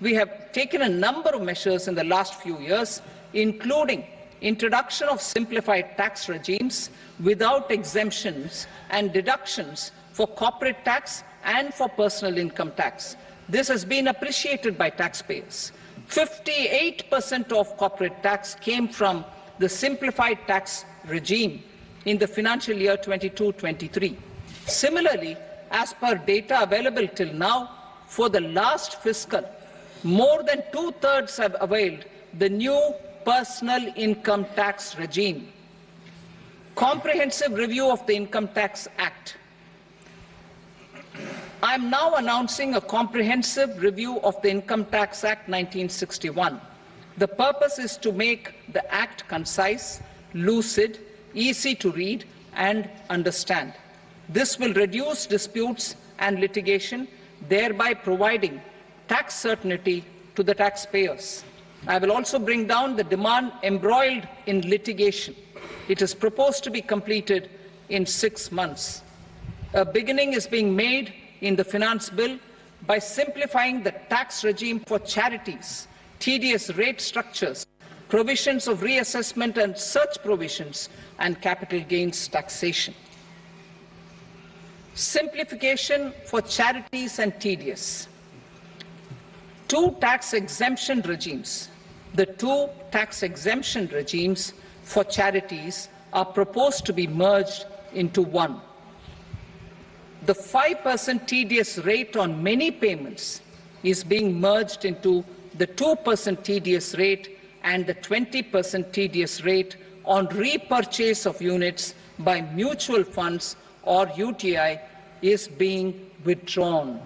We have taken a number of measures in the last few years, including introduction of simplified tax regimes without exemptions and deductions for corporate tax and for personal income tax. This has been appreciated by taxpayers. 58% of corporate tax came from the simplified tax regime in the financial year 22-23. Similarly, as per data available till now, for the last fiscal, more than 2/3 have availed the new personal income tax regime. Comprehensive review of the Income Tax Act. I am now announcing a comprehensive review of the Income Tax Act 1961. The purpose is to make the Act concise, lucid, easy to read and understand. This will reduce disputes and litigation, thereby providing tax certainty to the taxpayers. I will also bring down the demand embroiled in litigation. It is proposed to be completed in 6 months. A beginning is being made in the Finance Bill by simplifying the tax regime for charities, tedious rate structures, provisions of reassessment and such provisions, and capital gains taxation. Simplification for charities and tedious. The two tax exemption regimes for charities are proposed to be merged into one. The 5% tedious rate on many payments is being merged into the 2% tedious rate and the 20% tedious rate on repurchase of units by mutual funds or UTI is being withdrawn.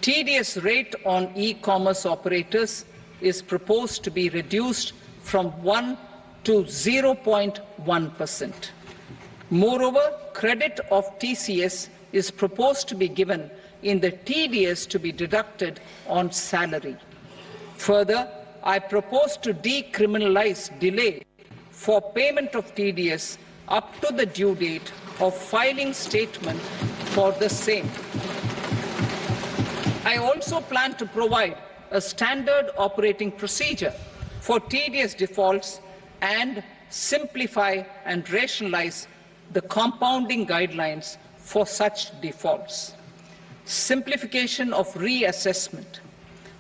TDS rate on e-commerce operators is proposed to be reduced from 1 to 0.1%. Moreover, credit of TCS is proposed to be given in the TDS to be deducted on salary. Further, I propose to decriminalize delay for payment of TDS up to the due date of filing statement for the same. I also plan to provide a standard operating procedure for TDS defaults and simplify and rationalize the compounding guidelines for such defaults. Simplification of reassessment.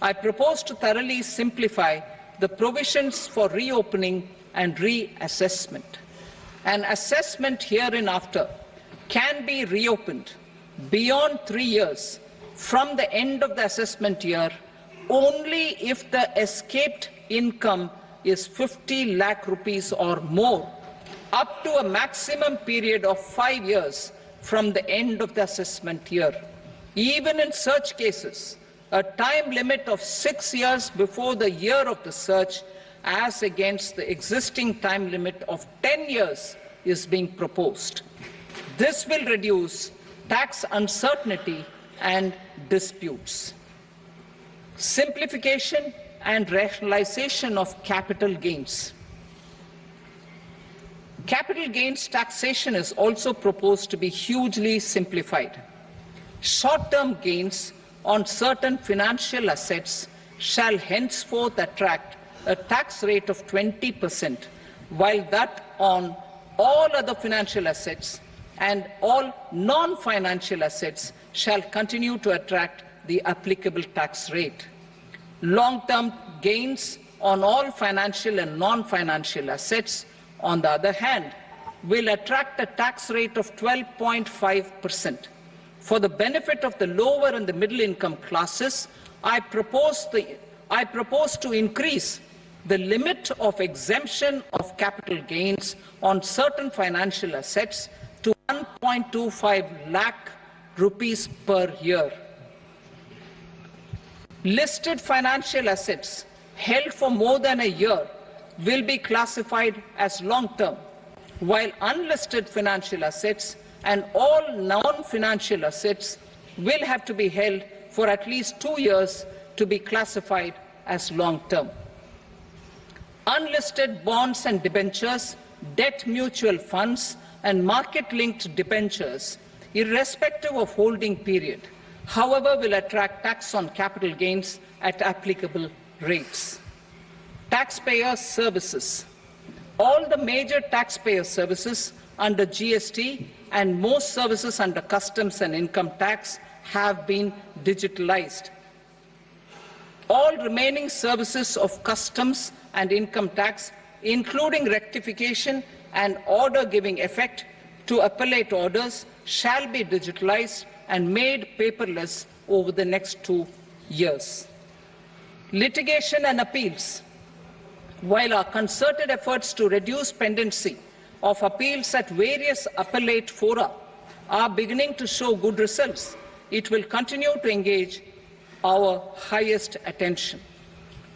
I propose to thoroughly simplify the provisions for reopening and reassessment. An assessment hereinafter can be reopened beyond 3 years from the end of the assessment year only if the escaped income is 50 lakh rupees or more, up to a maximum period of 5 years from the end of the assessment year. Even in such cases, a time limit of 6 years before the year of the search, as against the existing time limit of 10 years, is being proposed. This will reduce tax uncertainty and disputes. Simplification and rationalization of capital gains. Capital gains taxation is also proposed to be hugely simplified. Short-term gains on certain financial assets shall henceforth attract a tax rate of 20%, while that on all other financial assets and all non-financial assets shall continue to attract the applicable tax rate. Long-term gains on all financial and non-financial assets, on the other hand, will attract a tax rate of 12.5%. For the benefit of the lower and the middle income classes, I propose to increase the limit of exemption of capital gains on certain financial assets to 1.25 lakh rupees per year. Listed financial assets held for more than a year will be classified as long-term, while unlisted financial assets and all non-financial assets will have to be held for at least 2 years to be classified as long-term. Unlisted bonds and debentures, debt mutual funds, and market-linked debentures, irrespective of holding period, however, will attract tax on capital gains at applicable rates. Taxpayer services. All the major taxpayer services under GST and most services under customs and income tax have been digitalized. All remaining services of customs and income tax, including rectification and order giving effect to appellate orders, shall be digitalized and made paperless over the next 2 years. Litigation and appeals. While our concerted efforts to reduce pendency of appeals at various appellate fora are beginning to show good results, it will continue to engage our highest attention.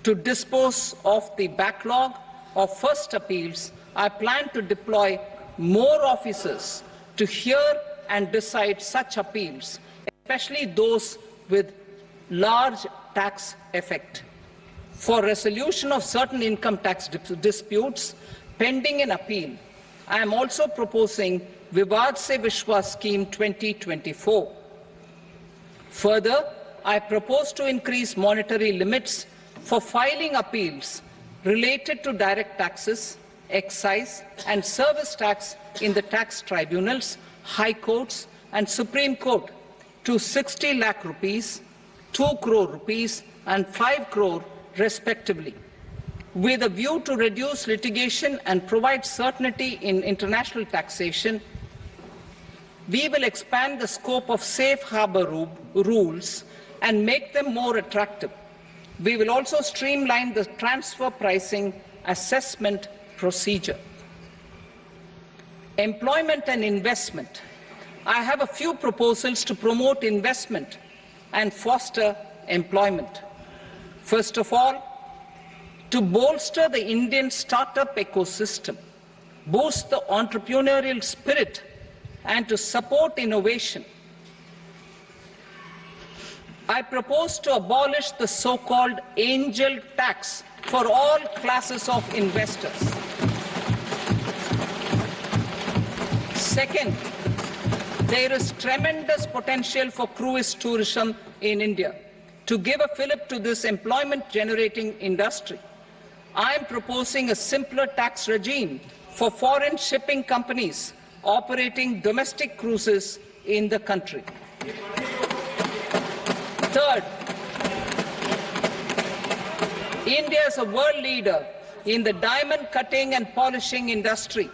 To dispose of the backlog of first appeals, I plan to deploy more officers to hear and decide such appeals, especially those with large tax effect. For resolution of certain income tax disputes pending an appeal, I am also proposing Vivad Se Vishwas Scheme 2024. Further, I propose to increase monetary limits for filing appeals related to direct taxes, excise and service tax in the tax tribunals, high courts and Supreme Court to 60 lakh rupees, 2 crore rupees and 5 crore respectively. With a view to reduce litigation and provide certainty in international taxation, we will expand the scope of safe harbor rules and make them more attractive. We will also streamline the transfer pricing assessment procedure. Employment and investment. I have a few proposals to promote investment and foster employment. First of all, to bolster the Indian startup ecosystem, boost the entrepreneurial spirit, and to support innovation, I propose to abolish the so-called angel tax for all classes of investors. Second, there is tremendous potential for cruise tourism in India. To give a fillip to this employment-generating industry, I am proposing a simpler tax regime for foreign shipping companies operating domestic cruises in the country. Third, India is a world leader in the diamond cutting and polishing industry,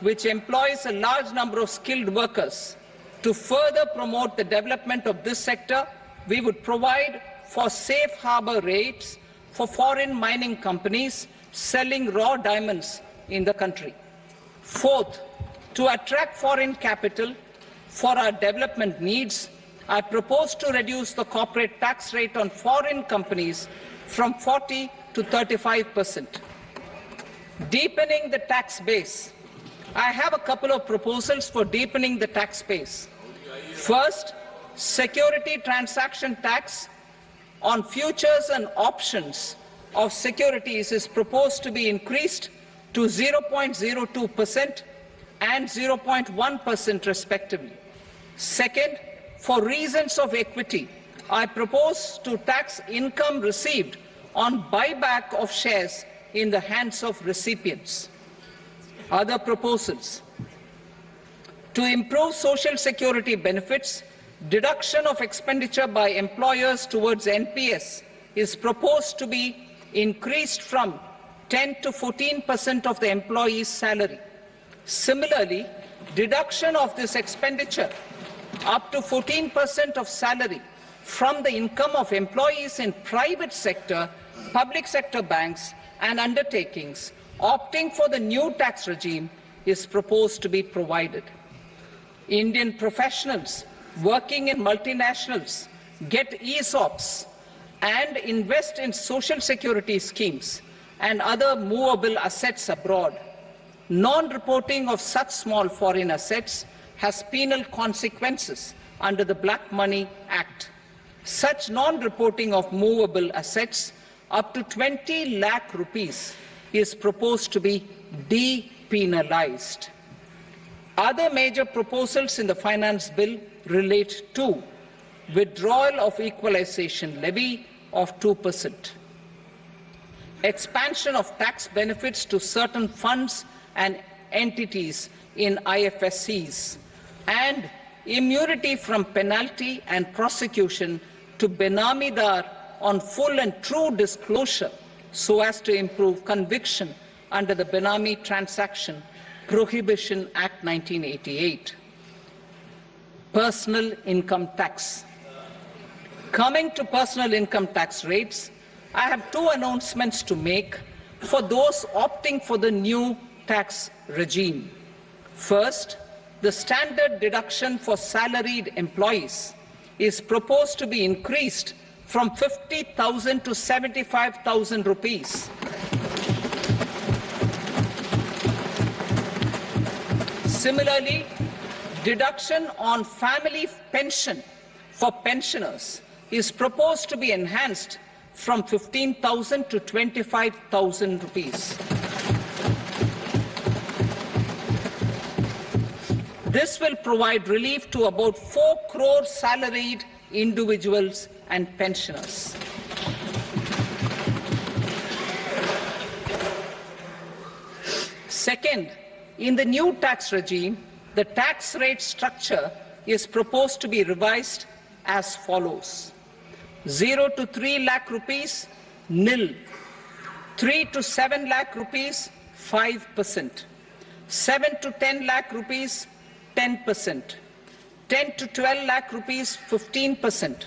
which employs a large number of skilled workers. To further promote the development of this sector, we would provide for safe harbor rates for foreign mining companies selling raw diamonds in the country. Fourth, to attract foreign capital for our development needs, I propose to reduce the corporate tax rate on foreign companies from 40 to 35%. Deepening the tax base. I have a couple of proposals for deepening the tax base. First, security transaction tax on futures and options of securities is proposed to be increased to 0.02% and 0.1% respectively. Second, for reasons of equity, I propose to tax income received on buyback of shares in the hands of recipients. Other proposals. To improve social security benefits, deduction of expenditure by employers towards NPS is proposed to be increased from 10 to 14% of the employee's salary. Similarly, deduction of this expenditure up to 14% of salary from the income of employees in private sector, public sector banks and undertakings opting for the new tax regime is proposed to be provided. Indian professionals working in multinationals get ESOPs and invest in social security schemes and other movable assets abroad. Non-reporting of such small foreign assets has penal consequences under the Black Money Act. Such non-reporting of movable assets up to 20 lakh rupees is proposed to be depenalized. Other major proposals in the finance bill relate to withdrawal of equalization levy of 2%, expansion of tax benefits to certain funds and entities in IFSCs, and immunity from penalty and prosecution to Benamidar on full and true disclosure so as to improve conviction under the Benami Transaction Prohibition Act 1988. Personal income tax. Coming to personal income tax rates, I have two announcements to make for those opting for the new tax regime. First, the standard deduction for salaried employees is proposed to be increased from 50,000 to 75,000 rupees. Similarly, deduction on family pension for pensioners is proposed to be enhanced from 15,000 to 25,000 rupees. This will provide relief to about 4 crore salaried individuals and pensioners. Second, in the new tax regime, the tax rate structure is proposed to be revised as follows. 0 to 3 lakh rupees, nil. 3 to 7 lakh rupees, 5%. 7 to 10 lakh rupees, 10%. 10 to 12 lakh rupees, 15%.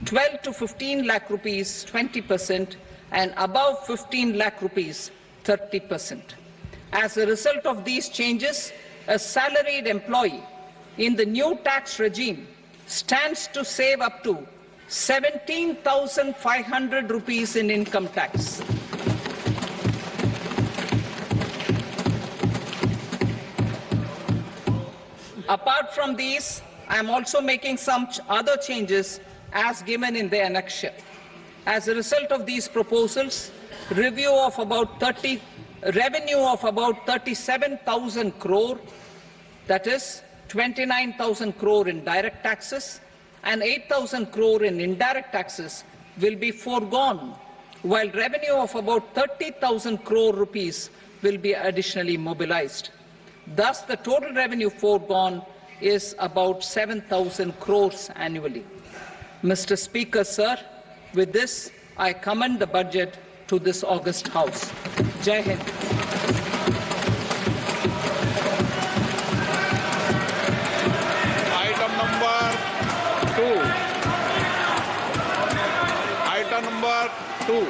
12 to 15 lakh rupees, 20%. And above 15 lakh rupees, 30%. As a result of these changes, a salaried employee in the new tax regime stands to save up to 17,500 rupees in income tax. Apart from these, I am also making some other changes as given in the annexure. As a result of these proposals, revenue of about 37,000 crore, that is 29,000 crore in direct taxes and 8,000 crore in indirect taxes will be foregone, while revenue of about 30,000 crore rupees will be additionally mobilized. Thus, the total revenue foregone is about 7,000 crores annually. Mr. Speaker, sir, with this, I commend the budget to this august House. Jai Hind. Item number 2. Item number 2.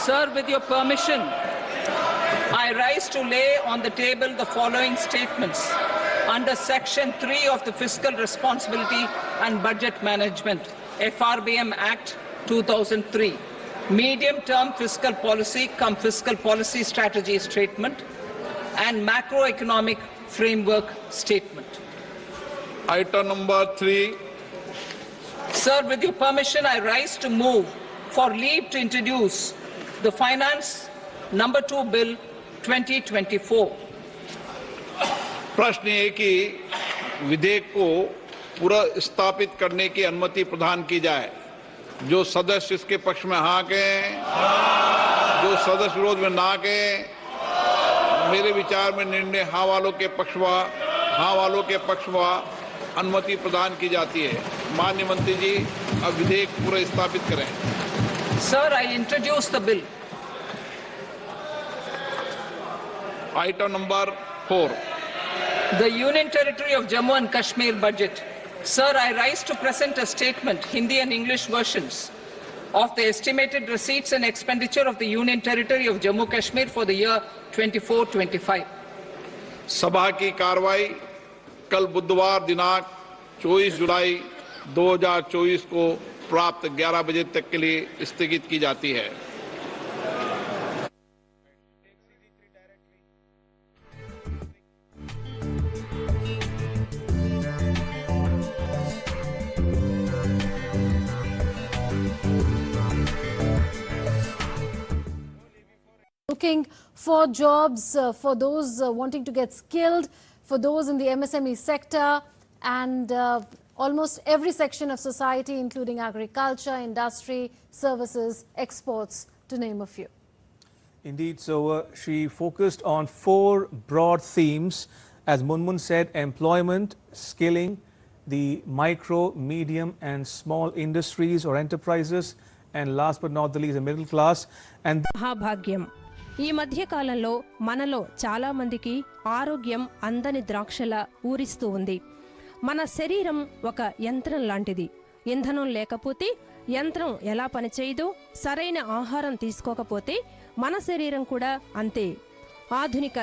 Sir, with your permission, I rise to lay on the table the following statements under Section 3 of the Fiscal Responsibility and Budget Management, FRBM Act 2003, Medium-Term Fiscal Policy cum Fiscal Policy Strategy Statement and Macroeconomic Framework Statement. Item number 3. Sir, with your permission, I rise to move for leave to introduce the Finance Number 2 Bill 2024. प्रश्न ये कि विधेयक को पूरा स्थापित करने की अनुमति प्रदान की जाए। जो सदस्य इसके पक्ष में हाँ कहें, जो सदस्य विरोध में ना कहें, मेरे विचार में निर्णय हाँ वालों के पक्ष व अनुमति प्रदान की जाती है। माननीय मंत्री जी, अब विधेयक पूरा स्थापित करें। Sir, I introduce the bill. Item number 4. The Union Territory of Jammu and Kashmir budget. Sir, I rise to present a statement, Hindi and English versions, of the estimated receipts and expenditure of the Union Territory of Jammu and Kashmir for the year 24-25. सभा की कार्रवाई कल बुधवार दिनांक 24 जुलाई 2024 को प्राप्त 11 बजे तक के लिए स्थगित की जाती है। Looking for jobs for those wanting to get skilled, for those in the MSME sector and almost every section of society, including agriculture, industry, services, exports, to name a few. Indeed, so she focused on 4 broad themes. As Munmun said, employment, skilling, the micro, medium and small industries or enterprises, and last but not the least, the middle class. And భాగ్యం ఈ మధ్య కాలంలో మనలో చాలా మందికి ఆరోగ్యం అందని ద్రాక్షల ఊరిస్తూ ఉంది. మన శరీరం ఒక యంత్రం లాంటిది. ఇంధనం లేకపోతే యంత్రం ఎలా పనిచేయదో, సరైన ఆహారం తీసుకోకపోతే మన శరీరం కూడా అంతే. ఆధునిక